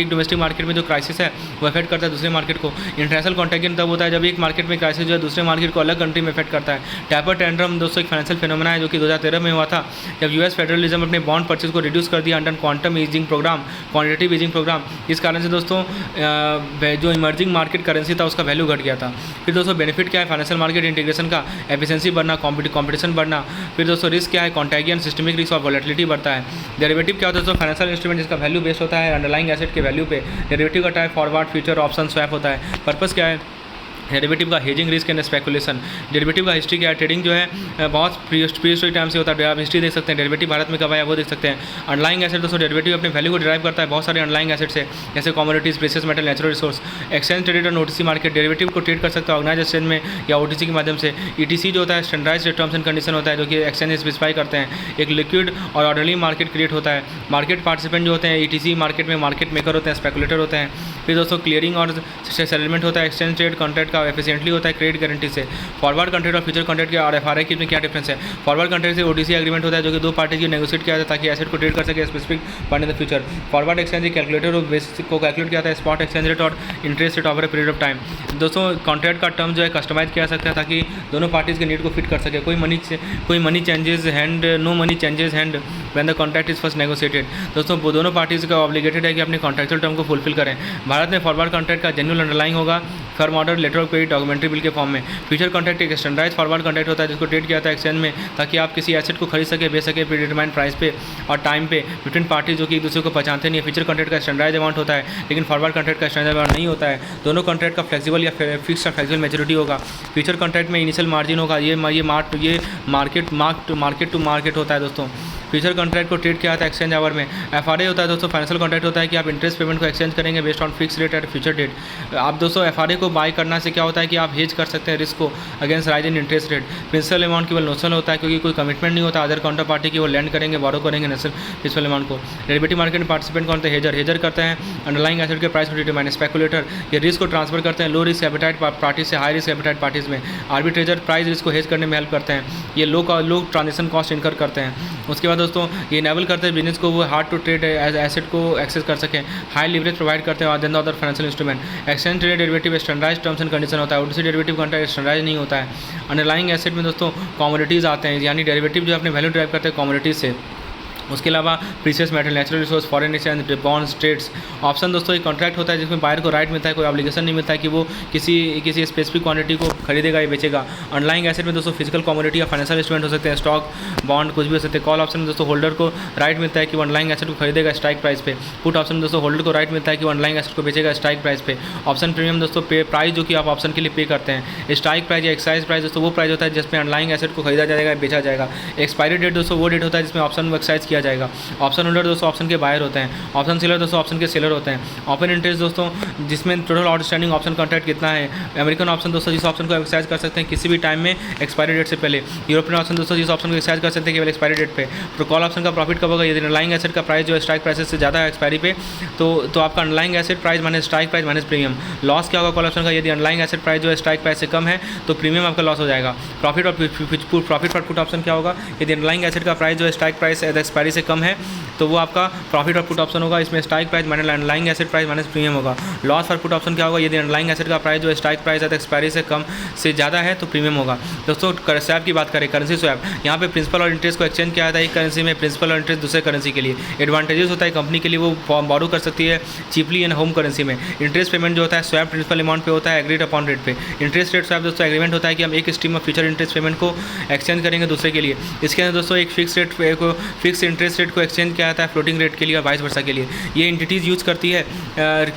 डोमेस्टिक मार्केट में जो क्राइसिस है वो इफेक्ट करता है दूसरे मार्केट को। इंटरनेशनल कॉन्टागियन तब होता है जब एक मार्केट में क्राइसिस जो है दूसरे मार्केट को अलग कंट्री में इफेक्ट करता है। टैपर टेंट्रम दोस्तों एक फाइनेंशियल फिनोमेना है जो कि 2013 में हुआ था जब यूएस फेडरलिज्म अपने बॉन्ड परचेज को रिड्यूस कर दिया under quantum easing programme, quantitative easing programme. इस कारण से दोस्तों जो इमर्जिंग मार्केट करेंसी था उसका वैल्यू घट गया था। फिर दोस्तों बेनिफिट क्या है, फाइनेंशियल मार्केट इंटीग्रेशन का, एफिशिएंसी बढ़ना, कॉम्पिटिशन बढ़ना। फिर दोस्तों रिस्क क्या है, कॉन्टैगियन, सिस्टमिक रिस्क और वोलेटिलिटी बढ़ता है। डेरिवेटिव क्या होता है दोस्तों, फाइनेंशियल इंस्ट्रूमेंट जिसका वैल्यू बेस्ड होता है अंडरलाइंग एसेट के वैल्यू पे। डेरिवेटिव का type forward, future, option, swap होता है। पर्पस क्या है, डेरिवेटिव का hedging, risk and speculation. Derivative का हिस्ट्री क्या है, ट्रेडिंग जो है बहुत प्री टाइम से होता है, आप हिस्ट्री देख सकते हैं। डेरिवेटिव भारत में कब आया वो देख सकते हैं। अंडरलाइंग एसेट दोस्तों डेरिवेटिव अपने वैल्यू को डिराइव करता है बहुत सारे अंडरलाइंग एसेट से, जैसे commodities, precious metal, natural resource. Exchange traded और ओटीसी मार्केट, डेरिवेटिव को ट्रेड कर सकता है ऑर्गेनाइज एक्सचेंज में या ओटीसी के माध्यम से। ईटीसी जो होता है स्टैंडर्डाइज्ड टर्म्स एंड कंडीशन होता है जो कि एक्सचेंज स्पेसिफाई करते हैं। एक लिक्विड और ऑर्डरली मार्केट क्रिएट होता है। मार्केट पार्टिसिपेंट जो होते हैं ईटीसी मार्केट में मार्केट मेकर होते हैं, स्पेकुलेटर होते हैं। फिर दोस्तों क्लियरिंग और सेटलमेंट होता है, एक्सचेंज ट्रेड कॉन्ट्रैक्ट का एफिशिएंटली होता है क्रेडिट गारंटी से। फॉरवर्ड कॉन्ट्रैक्ट और फ्यूचर कॉन्ट्रैक्ट के और एफआरआई के में क्या डिफरेंस है, फॉरवर्ड कॉन्ट्रैक्ट से ओटीसी एग्रीमेंट होता है जो कि दो पार्टी की नेगोशिएट किया जाता है ताकि एसेट को ट्रेड कर सके specific point in the future. Forward exchange calculator और बेसिस को कैलकुलेट किया जाता है स्पॉट एक्सचेंज रेट और interest rate over a period of time. दोस्तों कॉन्ट्रैक्ट का टर्म जो है कस्टमाइज किया सकता है ताकि दोनों पार्टीज़ के नीड को फिट कर सके। कोई money changes hand, no money changes hand when the contract is first negotiated. दोस्तों वो दोनों पार्टीज़ का ऑब्लिगेटेड है कि अपने कॉन्ट्रैक्चुअल टर्म को फुलफिल करें। भारत में फॉरवर्ड कॉन्ट्रैक्ट का जेन्युइन अंडरलाइंग होगा firm order, letter of credit, documentary bill के फॉर्म में। फ्यूचर कॉन्ट्रैक्ट एक स्टैंडर्डाइज फॉरवर्ड कॉन्ट्रैक्ट होता है जिसको ट्रेड किया जाता है एक्सचेंज में ताकि आप किसी एसेट को खरीद सके, बेच सके प्रीडिटरमाइंड प्राइस पे और टाइम पे बिटवीन पार्टी जो कि एक दूसरे को पहचानते नहीं है। फ्यूचर कॉन्ट्रैक्ट का स्टैंडर्डाइज अमाउंट होता है लेकिन फॉरवर्ड कॉन्ट्रैक्ट का स्टैंडर्डाइज अमाउंट नहीं होता है। दोनों कॉन्ट्रैक्ट का फ्लेक्सिबल या फिक्स और फ्लेक्सिबल मैच्योरिटी होगा। फ्यूचर कॉन्ट्रैक्ट में इनिशियल मार्जिन होगा, ये मार्केट टू मार्केट होता है दोस्तों। फ्यूचर कॉन्ट्रैक्ट को ट्रेड किया जाता है एक्सचेंज आवर में। एफआरए होता है दोस्तों फाइनेंशियल कॉन्ट्रैक्ट होता है कि आप इंटरेस्ट पेमेंट को एक्सचेंज करेंगे based on fix rate at future date. आप दोस्तों एफआरए को बाय करना से क्या होता है कि आप हेज कर सकते हैं रिस्क को against rise in interest rate. Principal amount केवल नोशनल होता है क्योंकि कोई कमिटमेंट नहीं होता अदर काउंटर पार्टी की, वो लैंड करेंगे, बोरो करेंगे नेशनल प्रिंसिपल अमाउंट को। डेरिवेटिव मार्केट में पार्टिसिपेंट कौन होते हैं, हेजर करते हैं अंडरलाइंग एसेट के प्राइस को डिटरमाइन। स्पेकुलेटर ये रिस्क को ट्रांसफर करते हैं लो रिस्क एपेटाइट पार्टी से हाई रिस्क एपेटाइट पार्टीज में। आर्बिट्रेजर प्राइस रिस्क को हेज करने में हेल्प करते हैं, ये लो ट्रांजेक्शन कॉस्ट इनकर करते हैं। उसके बाद दोस्तों ये इनेबल करते हैं बिजनेस को वो हार्ड टू ट्रेड एसेट को एक्सेस कर सकें। हाई लिवरेज प्रोवाइड करते हैं than the other financial instrument. Exchange trade derivative standardised terms and condition होता है, ओटीसी डेरिवेटिव कॉन्ट्रैक्ट स्टैंडर्डाइज नहीं होता है। अंडरलाइंग एसेट में दोस्तों कमोडिटीज़ आते हैं, यानी डेरिवेटिव जो अपने वैल्यू ड्राइव करते हैं कमोडिटीज से। उसके अलावा precious metal, natural resource, foreign exchange, bonds, trades. Option दोस्तों एक कॉन्ट्रैक्ट होता है जिसमें बायर को राइट मिलता है, कोई ऑब्लिगेशन नहीं मिलता है कि वो किसी स्पेसिफिक क्वांटिटी को खरीदेगा या बेचेगा। अंडरलाइंग एसेट में दोस्तों फिजिकल कमोडिटी या फाइनेंशियल इंस्ट्रूमेंट हो सकते हैं, स्टॉक, बॉन्ड, कुछ भी हो सकते हैं। कॉल ऑप्शन में दोस्तों होल्डर को राइट मिलता है कि वो अंडरलाइंग एसेट को खरीदेगा स्ट्राइक प्राइस पे। पुट ऑप्शन में दोस्तों होल्डर को राइट मिलता है कि वो अंडरलाइंग एसेट को बेचेगा स्ट्राइक प्राइस पे। ऑप्शन प्रीमियम दोस्तों प्राइस जो कि आप ऑप्शन के लिए पे करते हैं। स्ट्राइक प्राइस या एक्साइज प्राइस दोस्तों वो प्राइस होता है जिसमें अंडरलाइंग एसेट को खरीदा जाएगा, बेचा जाएगा। एक्सपायरी डेट दोस्तों वो डेट होता है जिसमें ऑप्शन एक्साइज किया जाएगा। ऑप्शन होल्डर दोस्तों ऑप्शन के बायर होते हैं। ऑप्शन सेलर दोस्तों ऑप्शन के सेलर होते हैं। ओपन इंटरेस्ट दोस्तों जिसमें टोटल आउटस्टैंडिंग ऑप्शन कॉन्ट्रैक्ट कितना है। अमेरिकन ऑप्शन दोस्तों जिस ऑप्शन को एक्सरसाइज कर सकते हैं किसी भी टाइम में एक्सपायरी डेट से पहले। यूरोपियन ऑप्शन दोस्तों जिस ऑप्शन को एक्सरसाइज कर सकते हैं केवल एक्सपायरी डेट पे। तो कॉल ऑप्शन का प्रॉफिट कब होगा, यदि अंडरलाइंग एसेट का प्राइस जो है स्ट्राइक प्राइस से ज़्यादा है एक्सपायरी पे तो आपका underlying asset price minus strike price minus premium. Loss क्या होगा कॉल ऑप्शन का, यदि अंडरलाइंग एसेट प्राइस जो है स्ट्राइक प्राइस से कम है तो प्रीमियम आपका लॉस हो जाएगा। प्रॉफिट फॉर पुट ऑप्शन क्या होगा, यदि अंडरलाइंग एसेट का प्राइस जो है स्ट्राइक प्राइस एक्सपायरी से कम है तो वो आपका प्रॉफिट और पुट ऑप्शन होगा। इसमें strike price minus underlying asset price minus premium होगा। लॉस फॉर पुट ऑप्शन क्या होगा, यदि अंडरलाइंग एसेट का प्राइस जो स्ट्राइक प्राइस है तो एक्सपायरी से कम से ज़्यादा है तो प्रीमियम होगा। दोस्तों स्वैप की बात करें, करेंसी स्वैप, यहाँ पे प्रिंसिपल और इंटरेस्ट को एक्सचेंज किया जाता है एक करेंसी में, प्रिंसिपल और इंटरेस्ट दूसरे करेंसी के लिए। एडवांटेजेस होता है कंपनी के लिए, वो बोरो कर सकती है चीपली इन होम करेंसी में। इंटरेस्ट पेमेंट जो होता है स्वैप प्रिंसिपल अमाउंट पे होता है, एग्रीड अपॉन रेट पे। इंटरेस्ट रेट स्वैप दोस्तों एग्रीमेंट होता है कि हम एक stream of future interest payment को एक्सचेंज करेंगे दूसरे के लिए। इसके अंदर दोस्तों एक फिक्स इंटरेस्ट रेट को एक्सचेंज किया जाता है फ्लोटिंग रेट के लिए और वाइस वर्सा के लिए। ये एंटिटीज़ यूज़ करती है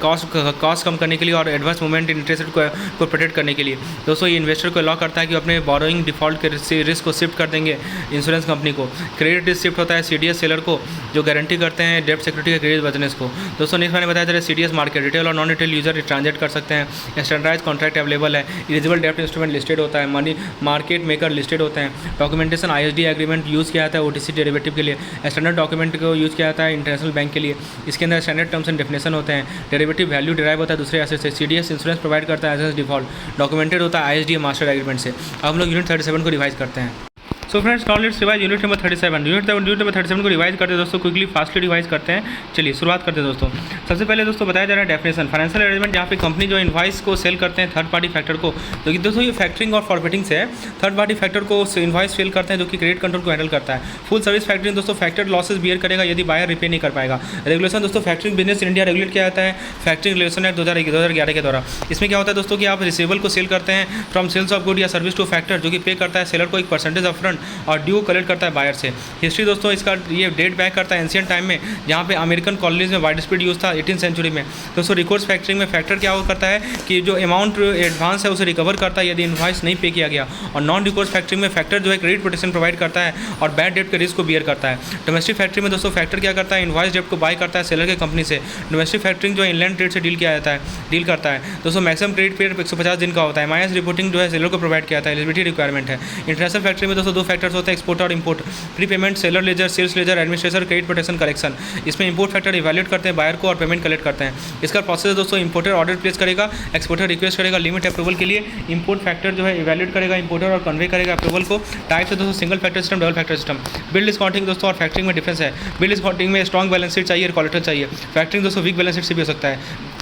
कॉस्ट कम करने के लिए और एडवर्स मूवमेंट इंटरेस्ट रेट को प्रोटेक्ट करने के लिए। दोस्तों ये इन्वेस्टर को लॉ करता है कि अपने बोरोइंग डिफॉल्ट के रिस्क को शिफ्ट कर देंगे इंश्योरेंस कंपनी को। क्रेडिट रिस्क शिफ्ट होता है सीडीएस सेलर को, जो गारंटी करते हैं डेब्ट सिक्योरिटी के क्रेडिट बिजनेस को। दोस्तों नेक्स्ट मैंने बताया था सीडीएस मार्केट, रिटेल और नॉन रिटेल यूजर ट्रांजेक्ट कर सकते हैं। स्टैंडर्डाइज कॉन्ट्रैक्ट अवेलेबल है। एलिजिबल डेब्ट इंस्ट्रूमेंट लिस्टेड होता है। मनी मार्केट मेकर लिस्टेड होते हैं। डॉक्यूमेंटेशन आईएसडी एग्रीमेंट यूज़ किया जाता है ओटीसी डेरिवेटिव के लिए। स्टैंडर्ड डॉक्यूमेंट को यूज़ किया जाता है इंटरनेशनल बैंक के लिए। इसके अंदर स्टैंडर्ड टर्म्स एंड डेफिनेशन होते हैं। डेरिवेटिव वैल्यू डिराइव होता है दूसरे एसेट से। सीडीएस इंश्योरेंस प्रोवाइड करता है एज डिफॉल्ट। डॉक्यूमेंटेड होता है आईएसडी मास्टर एग्रीमेंट से। अब हम लोग यूनिट 37 को रिवाइज करते हैं। So friends now let's revise unit number 37। Unit number 37 को रिवाइज करते हैं दोस्तों, क्विकली फास्टली रिवाइज करते हैं। चलिए शुरुआत करते हैं दोस्तों। सबसे पहले दोस्तों बताया जा रहा है डेफिनेशन, फाइनेंशियल अरेंजमेंट, जहाँ पे कंपनी जो इनवाइस को सेल करते हैं थर्ड पार्टी फैक्टर को। तो दोस्तों ये फैक्टरिंग और फॉरवर्डिंग से है। थर्ड पार्टी फैक्टर को इनवाइस सेल करते हैं जो कि क्रेडिट कंट्रोल को हैंडल करता है। फुल सर्विस फैक्टरिंग दोस्तों फैक्टर लॉसेस बियर करेगा यदि बायर रिपे नहीं कर पाएगा। रेगुलेशन दोस्तों factoring business in India regulate किया जाता है फैक्टरिंग रेगुलेशन एक्ट 2011 के द्वारा। इसमें क्या होता है दोस्तों कि आप रिसीवेबल को सेल करते हैं फ्रॉम सेल्स ऑफ गुड या सर्विस टू फैक्टर, जो कि पे करता है सेलर को एक परसेंटेज अपफ्रंट और ड्यू कलेक्ट करता है बायर से। हिस्ट्री दोस्तों इसका ये डेट बैक करता है एंशियंट टाइम में, जहाँ पे अमेरिकन कॉलोनीज में वाइड स्प्रेड यूज़ था 18th सेंचुरी में। दोस्तों रिकॉर्ड्स फैक्टरिंग में फैक्टर क्या करता है कि जो अमाउंट एडवांस है उसे रिकवर करता है यदि इनवॉइस नहीं पे किया गया। और नॉन रिकॉर्ड्स फैक्टरिंग में फैक्टर जो है क्रेडिट प्रोटेक्शन प्रोवाइड करता है और बैड डेट के रिस्क को बियर करता है। डोमेस्टिक फैक्टरी में दोस्तों फैक्टर क्या करता है, इनवॉइस डेट को बाय करता है सेलर के कंपनी से। डोमेस्टिक फैक्टरिंग जो है इनलैंड ट्रेड से डील करता है दोस्तों। मैक्सिमम क्रेडिट पीरियड 150 दिन का होता है। माइनस रिपोर्टिंग जो है सेलर को प्रोवाइड किया जाता है, एलिजिबिलिटी रिक्वायरमेंट है। इंटरनेशनल फैक्टरी में दोस्तों दो फैक्टर्स होते हैं, एक्सपोर्ट और import. Pre payment seller ledger, sales ledger, administration, credit protection, collection. इसमें इंपोर्ट फैक्टर इवैल्यूएट करते हैं बायर को और पेमेंट कलेक्ट करते हैं। इसका प्रोसेस दोस्तों इंपोर्टर ऑर्डर प्लेस करेगा, एक्सपोर्टर रिक्वेस्ट करेगा लिमिट अप्रूवल के लिए। इंपोर्ट फैक्टर जो है इवैल्यूएट करेगा इंपोर्टर और कन्वे करेगा अप्रूवल को। टाइप से दोस्तों single factor system, double factor system. Bill discounting दोस्तों और फैक्टरिंग में डिफरेंस है। बिल डिस्काउंटिंग में स्ट्रॉन्ग बैलेंस शीट चाहिए और कोलेटरल चाहिए। फैक्टरिंग दोस्तों वीक बैलेंस शीट से भी हो सकता है।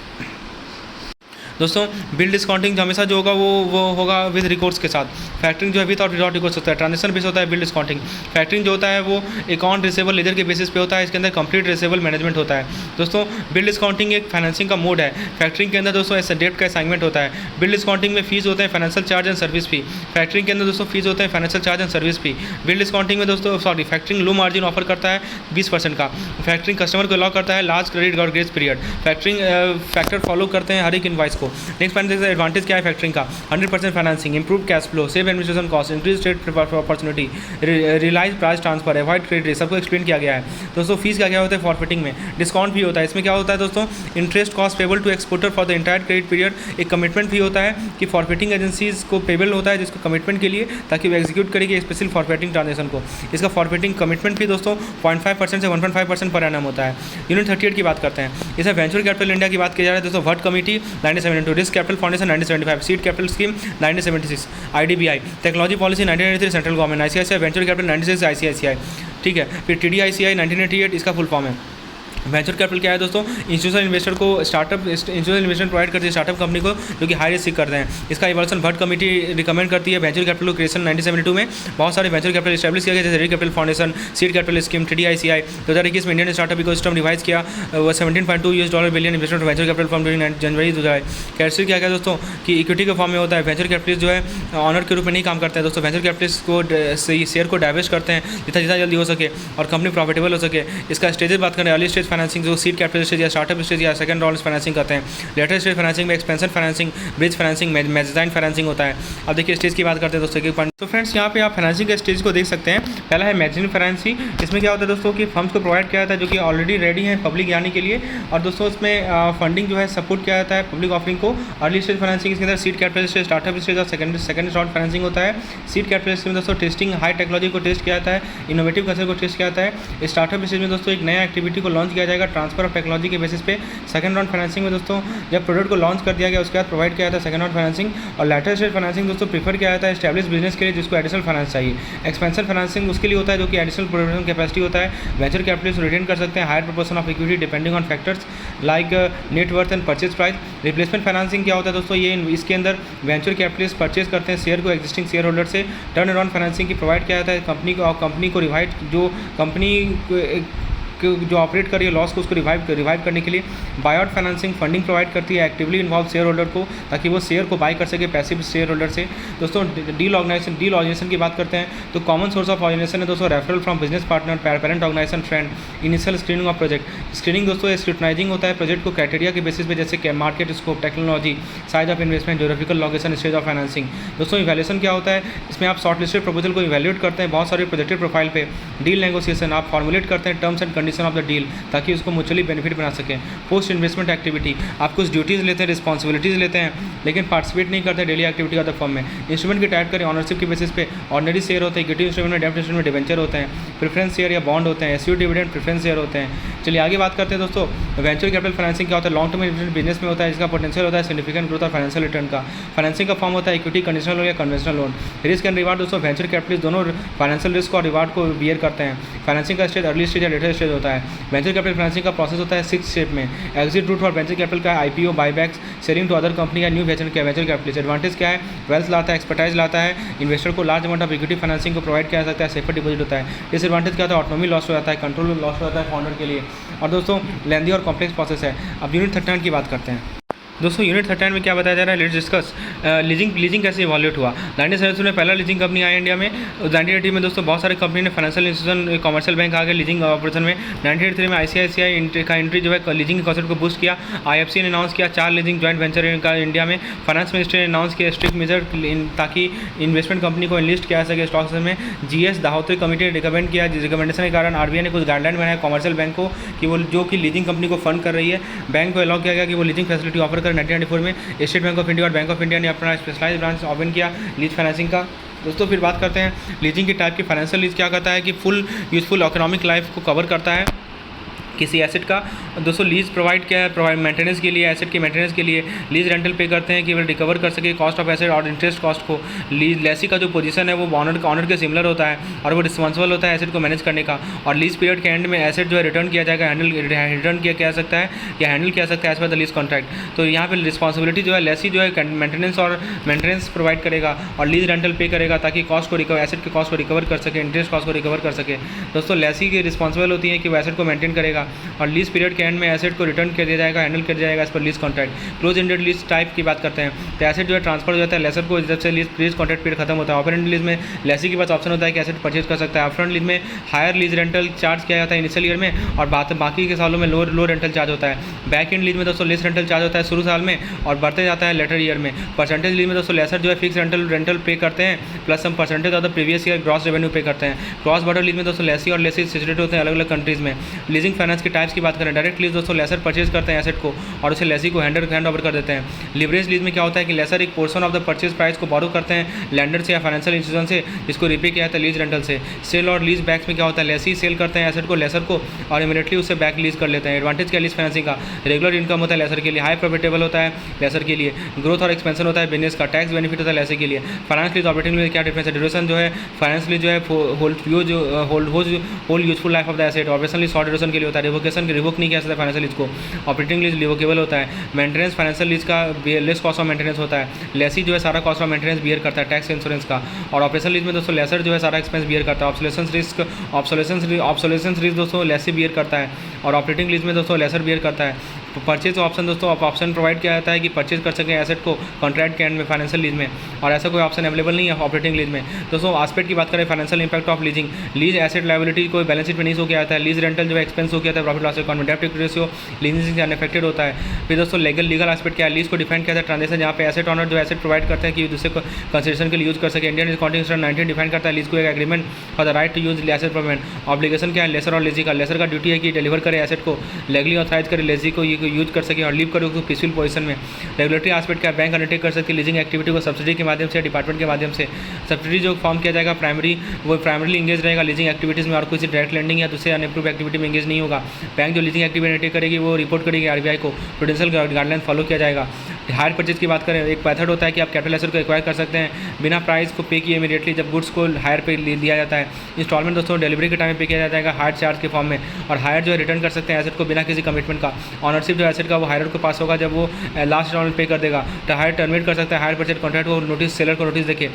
दोस्तों बिल डिस्काउंटिंग जो हमेशा जो होगा वो होगा विद रिकॉर्ड्स के साथ। फैक्टरिंग जो है विद और विदाउट रिकॉर्ड्स होता है। ट्रांजेक्शन बेस होता है बिल डिस्काउंटिंग। फैक्टरिंग जो होता है वो अकाउंट रिसेबल लेजर के बेसिस पे होता है। इसके अंदर कंप्लीट रिसेबल मैनेजमेंट होता है। दोस्तों बिल डिस्काउंटिंग एक फाइनेंसिंग का मोड है। फैक्टरिंग के अंदर दोस्तों ऐसा डेट का असाइनमेंट होता है। बिल डिस्काउंटिंग में फीस होते हैं financial charge and service fee. Factoring के अंदर दोस्तों फीस होते हैं financial charge and service fee. Bill discounting में दोस्तों फैक्टरिंग लो मार्जिन ऑफर करता है 20% का। फैक्टरिंग कस्टमर को अलाउ करता है लार्ज क्रेडिट और grace period. Factoring factor follow करते हैं हर एक इनवॉइस को। नेक्स्ट एडवांटेज क्या है फैक्टरिंग का, 100% financing, improve cash flow, save administration cost, increase trade opportunity, realise price transfer, avoid trade risk, सबको एक्सप्लेन किया गया है। दोस्तों फीस क्या क्या होता है फॉरफिटिंग में। डिस्काउंट भी होता है। इसमें क्या होता है दोस्तों, interest cost payable to exporter for the entire credit period. एक कमिटमेंट भी होता है कि फॉरफिटिंग एजेंसीज को पेबल होता है जिसको कमिटमेंट के लिए, ताकि वो एग्जीक्यूट करेगी स्पेशल फॉरफिटिंग ट्रांजेक्शन को। इसका फॉरफिटिंग कमिटमेंट भी दोस्तों 0.5% से 1.5% पर एनम होता है। यूनिट 38 की बात करते हैं। इसे वेंचर कैपिटल इंडिया की बात की जा रही है दोस्तों। वर्ट committee 1972, risk capital foundation 1975, seed capital scheme 1976, IDBI, technology policy 1993 central government, ICICI venture capital 96 ICICI, ठीक है। फिर TDICI 1988 इसका फुल फॉर्म है। वेंचर कैपिटल क्या है दोस्तों, इंस्टीट्यूशनल इन्वेस्टर को इंस्टीट्यूशनल इन्वेस्टमेंट प्रोवाइड करती है स्टार्टअप कंपनी को जो कि हाई रिस्क करते हैं। इसका इवोल्यूशन भट्ट कमेटी रिकमेंड करती है वेंचर कैपिटल क्रिएशन 1972 में। बहुत सारे वेंचर कैपिटल स्टैब्लिश किया गया जैसे red capital foundation, seed capital scheme, TDICI। 2021 में इंडियन स्टार्टअप इकोसिस्टम रिवाइज किया, $17.2 billion investment venture capital form during जनवरी 2000। कैपिटल क्या है दोस्तों कि इक्विटी के फॉर्म में होता है। वेंचर कैपिटलिस्ट जो है ऑनर के रूप में नहीं काम करते हैं दोस्तों। वेंचर कैपिटलिस्ट को शेयर को डाइवेस्ट करते हैं जितना जल्दी हो सके और कंपनी प्रॉफिटेबल हो सके। इसका स्टेजेस बात करें, अर्ली स्टेज फाइनेंसिंग जो सीड कैपिटल स्टेज या स्टार्टअप स्टेज या सेकंड राउंड फाइनेंसिंग करते हैं। लेटर स्टेज फाइनेंसिंग में expansion financing, bridge financing, mezzanine financing होता है। अब देखिए स्टेज की बात करते हैं दोस्तों। तो फ्रेंड्स यहाँ पे आप फाइनेंसिंग के स्टेज को देख सकते हैं। पहला है मेज़ाइन फाइनेंसिंग। इसमें क्या होता है दोस्तों कि फर्म्स को प्रोवाइड किया जाता है जो कि ऑलरेडी रेडी हैं पब्लिक यानी के लिए, और दोस्तों इसमें फंडिंग जो है सपोर्ट किया जाता है पब्लिक ऑफरिंग को। अर्ली स्टेज फाइनेंसिंग इसके अंदर seed capital stage, startup stage और सेकंड राउंड फाइनेंसिंग होता है। सीड कैपिटल स्टेज में दोस्तों टेस्टिंग हाई टेक्नोलॉजी को टेस्ट किया जाता है, इनोवेटिव कंसेप्ट को टेस्ट किया जाता है। स्टार्टअप स्टेज में दोस्तों एक नया एक्टिविटी को लॉन्च किया किया जाएगा ट्रांसफर ऑफ टेक्नोलॉजी के बेसिस पे। सेकंड राउंड फाइनेंसिंग में दोस्तों जब प्रोडक्ट को लॉन्च कर दिया गया उसके बाद प्रोवाइड किया जाता है सेकंड राउंड फाइनेंसिंग। और लेटर स्टेज फाइनेंसिंग दोस्तों प्रीफर किया जाता है एस्टैब्लिश बिजनेस के लिए जिसको एडिशनल फाइनेंस चाहिए। एक्सपेंशन फाइनेंसिंग उसके लिए होता है जो कि एडिशनल प्रोडक्शन कैपेसिटी होता है। वेंचर कैपिटलिस्ट रिटेन कर सकते हैं higher proportion of equity depending on factors like net worth and purchase price. Replacement financing क्या होता है दोस्तों, ये इसके अंदर वेंचर कैपिटलिस्ट परचेज करते हैं शेयर को एक्जिस्टिंग शेयर होल्डर से। टर्न अराउंड फाइनेंसिंग की प्रोवाइड किया जाता है कंपनी को, और कंपनी को रिवाइव जो कंपनी जो ऑपरेट कर रही है लॉस को उसको रिवाइव करने के लिए। बायआउट फाइनेंसिंग फंडिंग प्रोवाइड करती है एक्टिवली इन्वॉल्व शेयर होल्डर को ताकि वो शेयर को बाय कर सके पैसिव शेयर होल्डर से। दोस्तों डील ऑर्गेनाइजेशन की बात करते हैं तो कॉमन सोर्स ऑफ ऑर्गेनाइजेशन है दोस्तों referral from business partner parent organisation friend. Initial screening of project screening दोस्तों स्क्रूटनाइजिंग होता है प्रोजेक्ट को क्राइटेरिया के बेसिस पे जैसे market scope technology size of investment geographical location stage of financing. दोस्तों इवैल्यूएशन क्या होता है, इसमें आप शॉर्ट लिस्टेड प्रपोजल को इवैल्यूएट करते हैं बहुत सारे प्रोजेक्टेड प्रोफाइल पे। डील नेगोशिएशन आप फॉर्मुलेट करते हैं terms and condition of the deal ताकि उसको म्यूचुअली बेनिफिट बना सकें। पोस्ट इन्वेस्टमेंट एक्टिविटी आप कुछ ड्यूटीज़ लेते हैं रिस्पॉन्सिबिलिटीज़ लेते हैं लेकिन पार्टिसिपेट नहीं करते डेली एक्टिविटी का द फर्म में। इंस्ट्रूमेंट की टाइप करें ऑनरशिप के बेसिस पे ऑर्डिनरी शेयर होते हैं, इक्विटी इंस्ट्रूमेंट में डेब्ट इंस्ट्रूमेंट डिवेंचर होते हैं, प्रेफरेंस शेयर या बॉन्ड होते हैं, एसयू डिविडेंड प्रेफरेंस शेयर होते हैं। चलिए आगे बात करते हैं दोस्तों वेंचर कैपिटल फाइनेंसिंग क्या होता है। लॉन्ग टर्म इन्वेस्टमेंट बिजनेस में होता है, इसका पोटेंशियल होता है सिग्निफिकेंट ग्रोथ और फाइनेंशियल रिटर्न का। फाइनेंसिंग का फॉर्म होता है इक्विटी कंडीशनल लोन या conventional loan. Risk and reward दोस्तों वेंचर कैपिटलिस्ट दोनों फाइनेंशियल रिस्क और रिवार्ड को बियर करते हैं। फाइनेंसिंग का स्टेज अर्ली स्टेज या लेटर स्टेज होता है। वेंचर कैपिटल फाइनेंसिंग का प्रोसेस होता है 6 स्टेप में। Exit route for venture capital का IPO buybacks selling to other company या न्यू वेंचर कैपिटलिस्ट। एडवांटेज क्या है, वेल्थ लाता है, एक्सपर्टाइज लाता है, इन्वेस्टर को large amount of equity financing को प्रोवाइड किया जा सकता है, सेफर डिपॉजिट होता है। डिसएडवांटेज क्या होता है, ऑटोनॉमी लॉस हो जाता है, कंट्रोल लॉस हो जाता है फाउंडर के लिए। और दोस्तों लेंदी और कॉम्प्लेक्स प्रोसेस है। अब यूनिट 39 की बात करते हैं दोस्तों। यूनिट 39 में क्या बताया जा रहा है, लेट्स डिस्कस लीजिंग कैसे इवॉल्यूट हुआ। 1972 में पहला लीजिंग कंपनी आया इंडिया में। 1980 में दोस्तों बहुत सारे कंपनी ने फाइनेंशियल इंस्टीट्यूशन कमर्शियल बैंक आ गए लीजिंग ऑपरेशन में। 1983 में ICICI का एंट्री जो है लीजिंग कॉन्सेप्ट को बूस्ट किया। IFC ने अनाउंस किया 4 लीजिंग जॉइंट वेंचर का इंडिया में। फाइनेंस मिनिस्ट्री ने अनाउंस किया स्ट्रिक्ट मेजर ताकि इन्वेस्टमेंट कंपनी को इनलिस्ट किया जा सके स्टॉक्स में। GS दाहोत्री कमेटी ने रिकमेंड किया, जिस रिकमेंडेशन के कारण RBI ने कुछ गाइडलाइन बनाया कमर्शियल बैंक को कि वो जो कि लीजिंग कंपनी को फंड कर रही है बैंक को अलाउ किया गया कि वो लीजिंग फैसिलिटी ऑफर कर। 1994 में स्टेट बैंक ऑफ इंडिया और बैंक ऑफ इंडिया ने अपना स्पेशलाइज्ड ब्रांच ओपन किया लीज फाइनेंसिंग का। दोस्तों फिर बात करते हैं लीजिंग की टाइप की। फाइनेंशियल लीज क्या करता है कि फुल यूजफुल इकोनॉमिक लाइफ को कवर करता है किसी एसेट का। दोस्तों लीज प्रोवाइड क्या है, प्रोवाइड मेंटेनेंस के लिए, एसेट के मेंटेनेंस के लिए। लीज रेंटल पे करते हैं कि वो रिकवर कर सके कॉस्ट ऑफ एसेट और इंटरेस्ट कॉस्ट को। लीज लेसी का जो पोजीशन है वो ऑनर के सिमिलर होता है और वो रिस्पॉन्सिबल होता है एसेट को मैनेज करने का। और लीज पीरियड के एंड में एसेट जो है रिटर्न किया जाएगा, रिटर्न किया जा सकता है या हैंडल किया सकता है as per the lease contract. तो यहाँ पर रिस्पॉन्सिबिलिटी जो है लेसी जो है मेंटेनेंस प्रोवाइड करेगा और लीज रेंटल पे करेगा ताकि कॉस्ट को रिकवर एसेट के कॉस्ट को रिकवर कर सके, इंटरेस्ट कॉस्ट को रिकवर कर सके। दोस्तों लेसी की रिस्पॉन्सिबल होती है कि वो एसेट को मेंटेन करेगा और लीज पीरियड के एंड में एसेट को रिटर्न कर दिया जाएगा, हैंडल कर दिया जाएगा एज पर lease contract. Close ended lease type की बात करते हैं तो एसेट जो है ट्रांसफर हो जाता है लेसर को जब से लीज कॉन्ट्रैक्ट पीरियड खत्म होता है। ओपन एंड लीज में लेसी के पास ऑप्शन होता है कि एसेट परचेज कर सकता है। अपफ्रंट लीज में हायर लीज रेंटल चार्ज किया जाता है इनिशियल ईयर में और बाकी के सालों में लो रेंटल चार्ज होता है। बैक एंड लीज में दोस्तों लेस रेंटल चार्ज होता है शुरू साल में और बढ़ते जाता है लेटर ईयर में। परसेंटेज लीज में दोस्तों लेसर जो है फिक्स रेंटल पे करते हैं प्लस हम percentage of the previous year gross revenue पे करते हैं। क्रॉस बॉर्डर लीज में दोस्तों लेसी और लेसी सिचुएटेड होते हैं अलग अलग कंट्रीज में। लीजिंग फाइनेंस की टाइप्स की बात करें, डायरेक्ट लीज दोस्तों लेसर परचेज करते हैं एसेट को और उसे लेसी को हैंड ओवर कर देते हैं। लिवरेज लीज में क्या होता है कि लेसर एक portion of the purchase price को बोरो करते हैं लैंडर से या फाइनेंशियल इंस्टीट्यूशन से, जिसको रिपे किया जाता है लीज रेंटल से। सेल और लीज बैक्स में क्या होता है, लेसी सेल करते हैं एसेट को लेसर को और इमीडिएटली उससे बैक लीज कर लेते हैं। एडवांटेज क्या लीज फाइनेंसिंग का, रेगुलर इनकम होता है लेसर के लिए, हाई प्रॉफिटेबल होता है लेसर के लिए, ग्रोथ और एक्सपेंशन होता है बिजनेस का, टैक्स बेनिफिट होता है लेसर के लिए। फाइनेंस लीज ऑपरेटिंग लीज क्या डिफरेंस है, ड्यूरेशन जो है फाइनेंस लीज जो है hold useful life of the asset, operation lease short duration के लिए होता है, रिवोकेशन रिवोक नहीं किया सकता फाइनेंशियल लीज को। ऑपरेटिंग लीज रिवोकेबल होता है। मेंटेनेंस फाइनेंशियल लीज का लेस कॉस्ट ऑफ मेंटेनेंस होता है, लेसी जो है सारा कॉस्ट ऑफ मेंटेनेंस बियर करता है टैक्स इंश्योरेंस का। और ऑपरेशन लीज में दोस्तों लेसर जो है सारा एक्सपेंस बियर करता है। ऑब्सोलेशन रिस्क दोस्तों लेसी बियर करता है और ऑपरेटिंग लीज में दोस्तों लेसर बियर करता है। परचेज ऑप्शन दोस्तों ऑप्शन प्रोवाइड किया जाता है कि परचेज कर सकें एसेट को कॉन्ट्रैक्ट के एंड में फाइनेंशियल लीज में, और ऐसा कोई ऑप्शन अवेलेबल नहीं है ऑपरेटिंग लीज में। दोस्तों आस्पेक्ट की बात करें financial impact of leasing, lease asset liability कोई बैलेंस शीट में नहीं शो किया जाता है। लीज रेंटल जो है एक्सपेंस हो किया था प्रॉफिट लॉस अकाउंट में। डेब्ट इक्विटी रेशियो लीजिंग से अनअफेक्टेड होता है। फिर दोस्तों लीगल एस्पेक्ट क्या है, लीज को डिफाइन किया जाता है ट्रांजेक्शन जहाँ पे एसेट ऑनर जो एसेट प्रोवाइड करते हैं कि दूसरे को कंसिडरेशन के लिए यूज कर सके। इंडियन अकाउंटिंग स्टैंडर्ड 19 डिफाइन करता है लीज को एक agreement for the right to use asset payment. Obligation क्या है, लेसर और लेजी का, लेसर का ड्यूटी है कि डिलीवर करे एसेट को, लीगली ऑथराइज करे लेजी को ये को यूज कर सके और लीव करो उसको पीसफुल पोजीशन में। रेगुलेटरी एस्पेक्ट क्या बैंक अंडरटेक कर सकती है लीजिंग एक्टिविटी को सब्सिडी के माध्यम से, डिपार्टमेंट के माध्यम से। सब्सिडी जो फॉर्म किया जाएगा वो प्राइमरी इंगेज रहेगा लीजिंग एक्टिविटीज़ में और किसी डायरेक्ट लैंडिंग या दूसरे अनअप्रूव एक्टिविटी में इंगेज नहीं होगा। बैंक जो लीजिंग एक्टिविटी अंडरटेक करेगी वो रिपोर्ट करेगी RBI को, प्रूडेंशियल गाइडलाइन फॉलो किया जाएगा। हायर परचेज की बात करें, एक मेथड होता है कि आप कैपिटल एसेट को एक्वायर कर सकते हैं बिना प्राइस को पे किए इमीडिएटली जब गुड्स को हायर पे दिया जाता है। इंस्टॉलमेंट दोस्तों डिलीवरी के टाइम में पे किया जाएगा हायर चार्ज के फॉर्म में, और हायर जो है रिटर्न कर सकते हैं एसेट को बिना किसी कमिटमेंट का। ऑनरशिप जो एसेट का वो हायर को पास होगा जब वो लास्ट इंस्टॉलमेंट पे कर देगा, तो हायर टर्मिनेट कर सकता है हायर परचेज कॉन्ट्रैक्ट को, नोटिस सेलर को नोटिस देखे।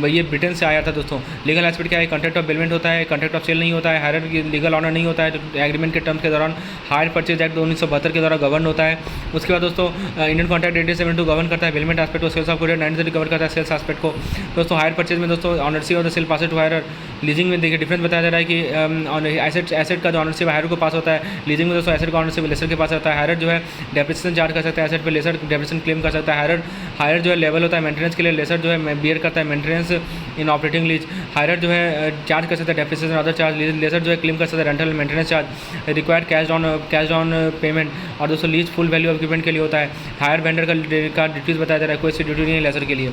ये ब्रिटेन से आया था दोस्तों। लीगल एस्पेक्ट क्या है, कॉन्ट्रैक्ट ऑफ बेलमेंट होता है, कॉन्ट्रैक्ट ऑफ सेल नहीं होता है, हायर लीगल ऑनर नहीं होता है, एग्रीमेंट के टर्म्स के दौरान हायर परचेज एक्ट 1972 के द्वारा गवर्न होता है। उसके बाद दोस्तों इंडियन कॉन्ट्रैक्ट 1872 गवर्न करता है बेलमेंट एस्पेक्ट को, सेल्स ऑफ गुड्स 1930 कवर करता है सेल्स एस्पेक्ट को। दोस्तों हायर परचेज में दोस्तों ऑनरशिप और the sale pass to hirer. Leasing में देखिए डिफरेंस बताया जा रहा है कि एसेट का जो ऑनरशिप हायर को पास होता है, लीजिंग में दोस्तों एसेट का ऑनरशिप लेसर के पास रहता है। हायर जो है डेप्रिसिएशन चार्ज कर सकता है एसेट पे, लेसर डेप्रिसिएशन क्लेम कर सकता है। हायर जो है लेवल होता है मेंटेनेंस के लिए, लेसर जो है बियर करता है मेंटेनेंस इन ऑपरेटिंग लीज। हायर जो है चार्ज कर सकता है डेप्रिसिएशन अदर चार्ज, लेसर जो है क्लेम कर सकता है rental maintenance charge, required cash on payment. और दोस्तों lease full value of equipment के लिए होता है। हायर वेंडर का ड्यूटीज़ बताया जा रहा है, कोई सी ड्यूटी नहीं है लेसर के लिए।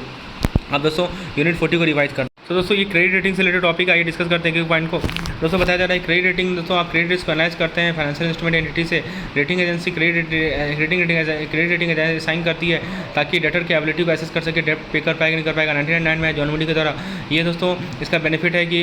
अब दोस्तों यूनिट 40 को रिवाइज करना। तो दोस्तों ये क्रेडिट रेटिंग से रिलेटेड टॉपिक आइए डिस्कस करते हैं। एक पॉइंट को दोस्तों बताया जा रहा है क्रेडिट रेटिंग दोस्तों आप क्रेडिट रिस्क को एनालाइज करते हैं फाइनेंशियल इंस्ट्रूमेंट एंटिटी से। Rating agency credit rating sign करती है ताकि डेटर की एबिलिटी को एसेस कर सके, डेट पे कर पाएगा नहीं कर पाएगा। 1999 में जॉन मूडी के द्वारा ये दोस्तों इसका बेनिफिट है कि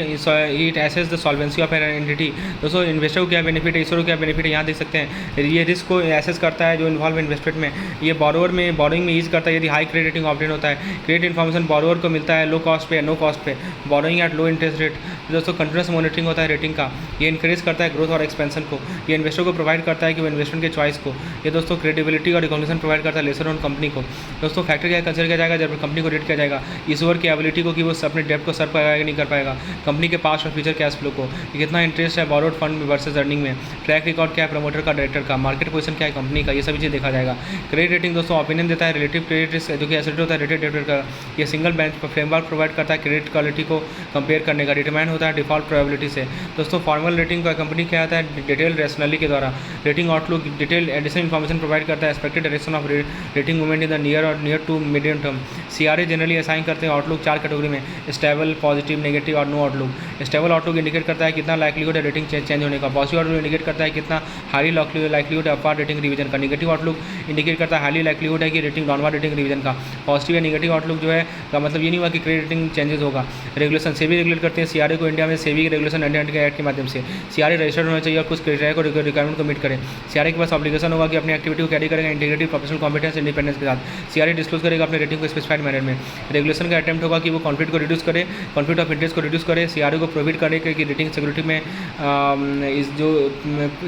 it assess the solvency of an entity. दोस्तों इन्वेस्टर को क्या बेनिफिट है, इसरो को क्या बेनिफिट है यहाँ देख सकते हैं। ये रिस्क को एसेस करता है जो इन्वॉल्व इन्वेस्टमेंट में। ये बोरोइंग में ईज करता है यदि हाई क्रेडिट रेटिंग ऑब्टेन होता है। क्रेडिट इन्फॉर्मेशन बोरोवर को मिलता है लो कॉस्ट पे, नो कॉस्ट पे, borrowing at low interest rate. दोस्तों कंटिन्यूस मॉनिटरिंग होता है रेटिंग का। ये इंकरेज करता है ग्रोथ और एक्सपेंशन को। ये इन्वेस्टर को प्रोवाइड करता है कि वो इन्वेस्टमेंट के चॉइस को। ये दोस्तों क्रेडिबिलिटी और रिकॉग्निशन प्रोवाइड करता है लेसर ऑन कंपनी को। दोस्तों फैक्टर क्या कंसिडर किया जाएगा जब कंपनी को रेट किया जाएगा, इश्यूअर की एबिलिटी को कि वो अपने डेब्ट को सर्व कराएगा नहीं कर पाएगा, कंपनी के पास्ट और फ्यूचर कैश फ्लो को, कितना इंटरेस्ट है बोरोड फंड वर्सेस अर्निंग में, ट्रैक रिकॉर्ड क्या है प्रमोटर का, डायरेक्टर का, मार्केट पोजीशन क्या है कंपनी का, ये सभी चीज़ देखा जाएगा। क्रेडिट रेटिंग दोस्तों ओपिनियन देता है रिलेटिव क्रेडिट रिस्क जो कि एसेट होता है रेटेड डेब्ट का। ये सिंगल बेंच फ्रेमवर्क प्रोवाइड करता है क्रेडिट क्वालिटी को कंपेयर करने का, डिटरमाइन होता है डिफॉल्ट प्रोबेबिलिटी से। दोस्तों फॉर्मल रेटिंग का कंपनी क्या आता है डिटेल रैशनली के द्वारा। Rating outlook detail additional information provide करता है expected direction of rating movement in the near to medium term. CRA generally assign करते हैं आउटलुक 4 कैटेगरी में, स्टेबल, पॉजिटिव, नेगेटिव और no outlook. Stable outlook indicate करता है कितना लाइक्लीहुड है रेटिंग चेंज होने का। पॉजिटिव आउटलुक इंडिकेट करता है कितना हाई लाइक्लीहुड है अपवार्ड रेटिंग रिवीजन का। नेगेटिव आउटलुक इंडिकेट करता है हाईली लाइक्लीहुड है कि रेटिंग डाउनवर्ड रेटिंग रिवीजन का। पॉजिटिव या नेगेटिव आउटलुक जो है का मतलब ये नहीं हुआ कि क्रेडिट रेटिंग चेंजेस होगा। रेगुलेशन सेबी रेगुलेट करते हैं CRA को इंडिया में, सेबी रेगुलेशन एक्ट के माध्यम से। CRA रजिस्टर्ड होना चाहिए और कुछ क्राइटेरिया को रिक्वायरमेंट को मीट करें। CRA के पास ऑब्लिगेशन होगा कि अपनी एक्टिविटी को कैरी करेगा इंटीग्रिटी, प्रोफेशनल कॉम्पिटेंस, इंडिपेंडेंस के साथ। CRA डिस्क्लोज करेगा अपने रेटिंग को स्पेसिफाइड मैनर में। रेगुलेशन का अटेम्प्ट होगा कि वो कॉन्फ्लिक्ट को रिड्यूस करे, कॉन्फ्लिक्ट ऑफ इंटरेस्ट को रिड्यूस करे। CRA को प्रोहिबिट करे कि रेटिंग सिक्योरिटी में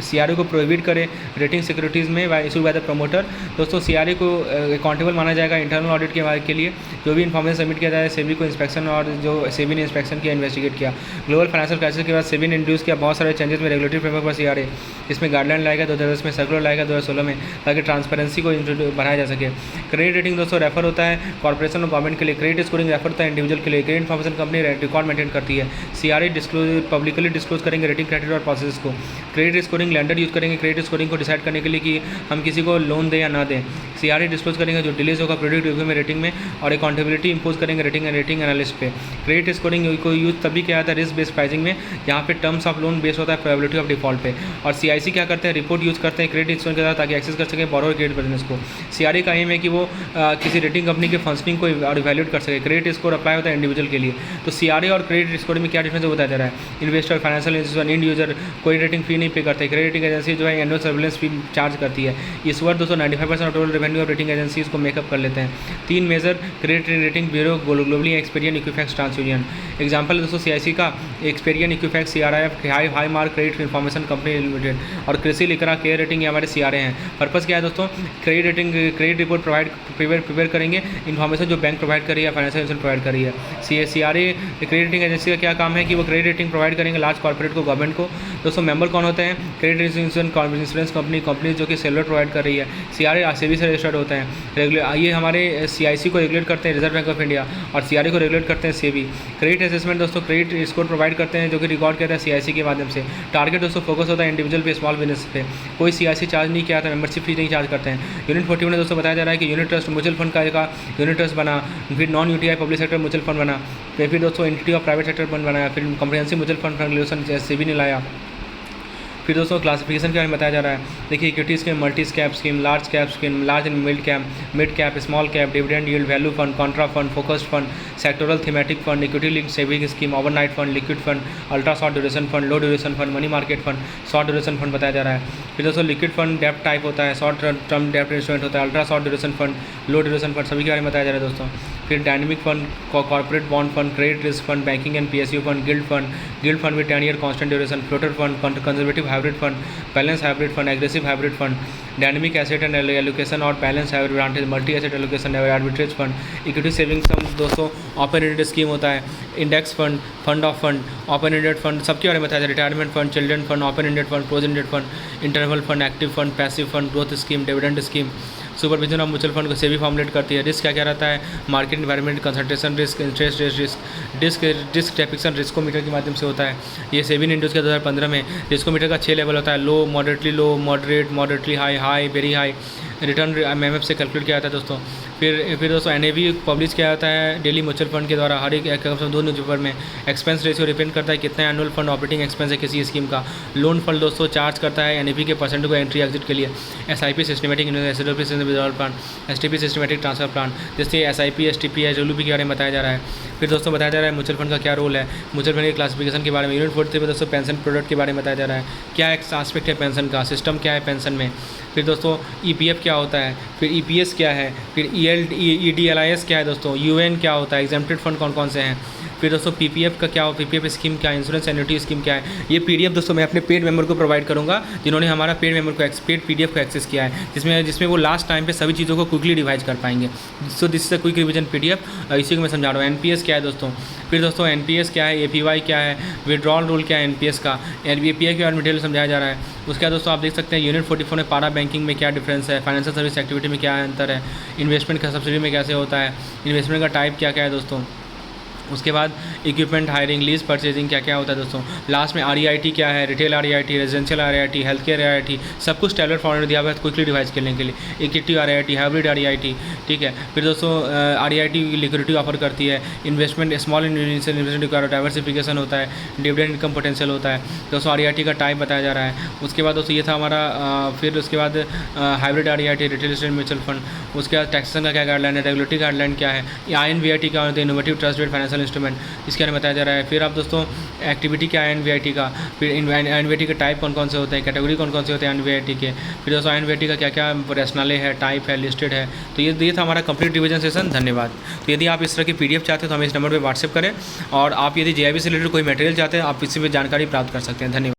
CRA को प्रोहिबिट करे रेटिंग सिक्योरिटीज़ में इशू बाय द प्रमोटर। दोस्तों CRA को अकाउंटेबल माना जाएगा इंटरनल ऑडिट के लिए जो भी इन्फॉर्मेशन सबमिट किया जाए सेबी को इंस्पेक्शन, और जो सेबी ने इंस्पेक्शन किया इन्वेस्टिगेट किया। ग्लोबल फाइनेंशियल क्राइसिस के बाद सेबी ने इंट्रोड्यूस किया बहुत सारे चेंजेस में रेगुलेटरी फ्रेमवर्क पर CRA। इसमें गाइडलाइन लाएगा 2010 में, सर्कुलर लाएगा 2016 में, ताकि ट्रांसपेरेंसी को बढ़ाया जा सके। क्रेडिट रेटिंग दोस्तों रेफर होता है कॉर्पोरेशन और गवर्नमेंट के लिए, क्रेडिट स्कोरिंग रेफर होता है इंडिविजुअल के लिए। Credit information company record maintain करती है। CRA पब्लिकली डिस्क्लोज करेंगे रेटिंग क्राइटेरिया और प्रोसेस को। क्रेडिट स्कोरिंग लैंडर यूज करेंगे क्रेडिट स्कोरिंग को डिसाइड करने के लिए कि हम किसी को लोन दें या ना दें। CRA डिस्क्लोज करेंगे जो डिलेज होगा प्रोडक्ट रिव्यू में रेटिंग में, और अकाउंटेबिलिटी इंपोज करेंगे रेटिंग एनालिस्ट पे। क्रेडिट स्कोरिंग को यूज तभी किया जाता है रिस्क बेस्ड प्राइसिंग में, जहाँ पे टर्म्स ऑफ लोन बेस्ड होता है प्रोबेबिलिटी ऑफ डिफॉल्ट पे। और CIC क्या करते हैं रिपोर्ट यूज करते हैं क्रेडिट स्कोरिंग के द्वारा ताकि एक्सेस कर सके बोरोवर क्रेडिट बिजनेस को। CRA का एम है कि वो किसी रेटिंग कंपनी के फंक्शनिंग को इवैल्यूएट कर सके। क्रेडिट स्कोर अप्लाई होता है इंडिविजुअल के लिए। तो CRA और क्रेडिट स्कोरिंग में क्या डिफरेंस बताया जा रहा है। Investor, financial institution, end user कोई रेटिंग फी नहीं पे करते। क्रेडिटिंग एजेंसी जो है एनुअल सर्विलेंस फी चार्ज करती है। इस वर्ष 95% of total revenue of rating agency इसको मेकअप कर लेते हैं। 3 major credit rating bureau globally Experian, Equifax, TransUnion. Example दोस्तों CIC का Experian, Equifax, CRIF, High Mark credit information company limited, और कृषि लिकरा केयर रेटिंग ये हमारे CRA हैं। पर्पस क्या है दोस्तों, credit rating credit report prepare करेंगे इन्फॉर्मेशन जो बैंक प्रोवाइड कर रही है, फाइनेंशियल इंस्टीट्यूशन प्रोवाइड कर रही है। CRA क्रेडिट रेटिंग एजेंसी का क्या काम है कि वो क्रेडिट रेटिंग प्रोवाइड करेंगे लार्ज कॉर्पोरेट को, गवर्नमेंट को। दोस्तों मेंबर कौन होते हैं, क्रेडिट इंश्योरेंस कंपनी जो कि सेलर प्रोवाइड कर रही है। CRA सेबी से रजिस्टर्ड होते हैं। ये हमारे CIC को रेगुलेट करते हैं रिजर्व बैंक ऑफ इंडिया, और CRA को रेगुलेट करते हैं सेबी। CIC। क्रेडिट असेसमेंट दोस्तों क्रेडिट स्कोर प्रोवाइड करते हैं जो कि रिकॉर्ड किया था CIC के माध्यम से। टारगेट दोस्तों फोकस होता है इंडिविजुअल पे, स्मॉल बिजनेस पे, कोई CIC चार्ज नहीं किया था, मेंबरशिप फी नहीं चार्ज करते हैं। यूनिट 41 में दोस्तों बताया जा रहा है कि यूनिट ट्रस्ट म्यूचुअल फंड का यूनिट ट्रस्ट बना, फिर non UTI public sector mutual fund बना, फिर दोस्तों entity of private sector fund बनाया, फिर comprehensive mutual fund regulation SEBI ने लाया। फिर दोस्तों क्लासिफिकेशन के बारे में बताया जा रहा है। देखिए equity scheme, multi cap scheme, large cap scheme, large and mid cap, small cap, dividend yield, value fund, Contra fund, focused fund, sectoral thematic fund, equity link saving scheme, overnight fund, liquid fund, ultra short duration fund, low duration fund, money market fund, short duration fund बताया जा रहा है। फिर दोस्तों liquid fund डेप्ट type होता है, short term डेप्ट instrument होता है, अल्ट्रा शॉर्ट ड्यूरेशन फंड, लो ड्यूरेशन फंड, सभी के बारे में बताया जा रहा है दोस्तों। फिर dynamic fund, corporate bond fund, credit risk fund, banking and PSU fund, gilt fund with 10 year constant duration, floater fund, conservative hybrid fund, balance hybrid fund, aggressive hybrid fund, dynamic asset and allocation और balance hybrid advantage, multi asset allocation, arbitrage fund, equity saving सम दोस्तों, open ended scheme होता है, index fund, fund of fund, open ended fund, सबके बारे में बताया जाए। Retirement fund, children fund, open ended fund, close ended fund, interval fund, active fund, passive fund, growth scheme, dividend scheme, supervision of mutual fund को SEBI formulate करती है। Risk क्या क्या रहता है, market environment, concentration risk, interest rate risk, डिस्क depiction riskometer के माध्यम से होता है। ये SEBI ने इंट्रोड्यूस किया 2015 में। रिस्कोमीटर का 6 लेवल होता है, low, moderately moderately high, very high. Return MMF से कैलकुलेट किया जाता है दोस्तों। फिर दोस्तों NAV पब्लिश किया जाता है डेली म्यूचुअल फंड के द्वारा हर एक कम से कम 2 न्यूज़पेपर में। एक्सपेंस रेशियो डिपेंड करता है कितना एनुअल फंड ऑपरेटिंग एक्सपेंस है किसी स्कीम का। लोन फंड दोस्तों चार्ज करता है NAV के परसेंट को एंट्री एग्जिट के लिए। SIP systematic withdrawal plan, STP systematic transfer plan, जैसे SIP STP है, JLUP के बारे में बताया जा रहा है। फिर दोस्तों बताया जा रहा है म्यूचुअल फंड का क्या रोल है, म्यूचुअल फंड की क्लासिफिकेशन के बारे में। यूनिट 43 में दोस्तों पेंशन प्रोडक्ट के बारे में बताया जा रहा है, क्या एक आस्पेक्ट है पेंशन का, सिस्टम क्या है पेंशन में। फिर दोस्तों EPF क्या होता है, फिर EPS क्या है, फिर EDLIS क्या है दोस्तों, UN क्या होता है, एग्जेम्प्टेड फंड कौन कौन से हैं। फिर दोस्तों PPF का क्या हो, PPF स्कीम क्या है, इंश्योरेंस एन्युटी स्कीम क्या है। ये PDF दोस्तों मैं अपने पेड मेंबर को प्रोवाइड करूँगा जिन्होंने हमारा पेड PDF को एक्सेस किया है, जिसमें वो लास्ट टाइम पे सभी चीज़ों को क्विकली रिवाइज कर पाएंगे। So this is a quick revision PDF, इसी को मैं समझा रहा हूँ। NPS क्या है दोस्तों, फिर दोस्तों NPS क्या है, APY क्या है, विड्रॉल रूल क्या है NPS का, API के बारे में डिटेल समझाया जा रहा है। उसके बाद दोस्तों आप देख सकते हैं यूनिट 44 में पारा बैंकिंग में क्या डिफरेंस है, फाइनेंशियल सर्विस एक्टिविटी में क्या अंतर है, इन्वेस्टमेंट का सब्सिडी में कैसे होता है, इन्वेस्टमेंट का टाइप क्या क्या है दोस्तों। उसके बाद इक्विपमेंट हायरिंग, लीज परचेजिंग क्या क्या होता है दोस्तों। लास्ट में REIT क्या है, retail REIT, residential REIT, health care REIT, सब कुछ टैबलेट फॉर्मेट दिया हुआ है क्विकली रिवाइज करने के लिए। इक्विटी REIT, हाइब्रिड REIT, ठीक है। फिर दोस्तों REIT लिक्विडिटी ऑफर करती है, इन्वेस्टमेंट स्मॉल इनिशियल इन्वेस्टमेंट का डाइवर्सिफिकेशन होता है, डिविडेंड इनकम पोटेंशियल होता है दोस्तों। REIT का टाइप बताया जा रहा है। उसके बाद दोस्तों ये था हमारा फिर उसके बाद hybrid REIT, retail state mutual fund. उसके बाद टैक्सेशन का क्या गाइडलाइन है, रेगुलेटरी गाइडलाइन क्या है, INVIT का होता है, innovative trust based financial instrument, इसके बारे में बताया जा रहा है। फिर आप दोस्तों एक्टिविटी क्या है INVIT का, फिर INVIT के टाइप कौन कौन से होते हैं, कैटेगरी कौन कौन से होते हैं INVIT के। फिर दोस्तों INVIT का क्या क्या रैशनले है, टाइप है, लिस्टेड है। तो ये था हमारा कंप्लीट रिवीजन सेशन। धन्यवाद। तो यदि आप इस तरह की PDF चाहते हैं तो हमें इस नंबर पर व्हाट्सएप करें, और आप यदि JIB से रिलेटेड कोई मटेरियल चाहते हैं आप इसी में जानकारी प्राप्त कर सकते हैं। धन्यवाद।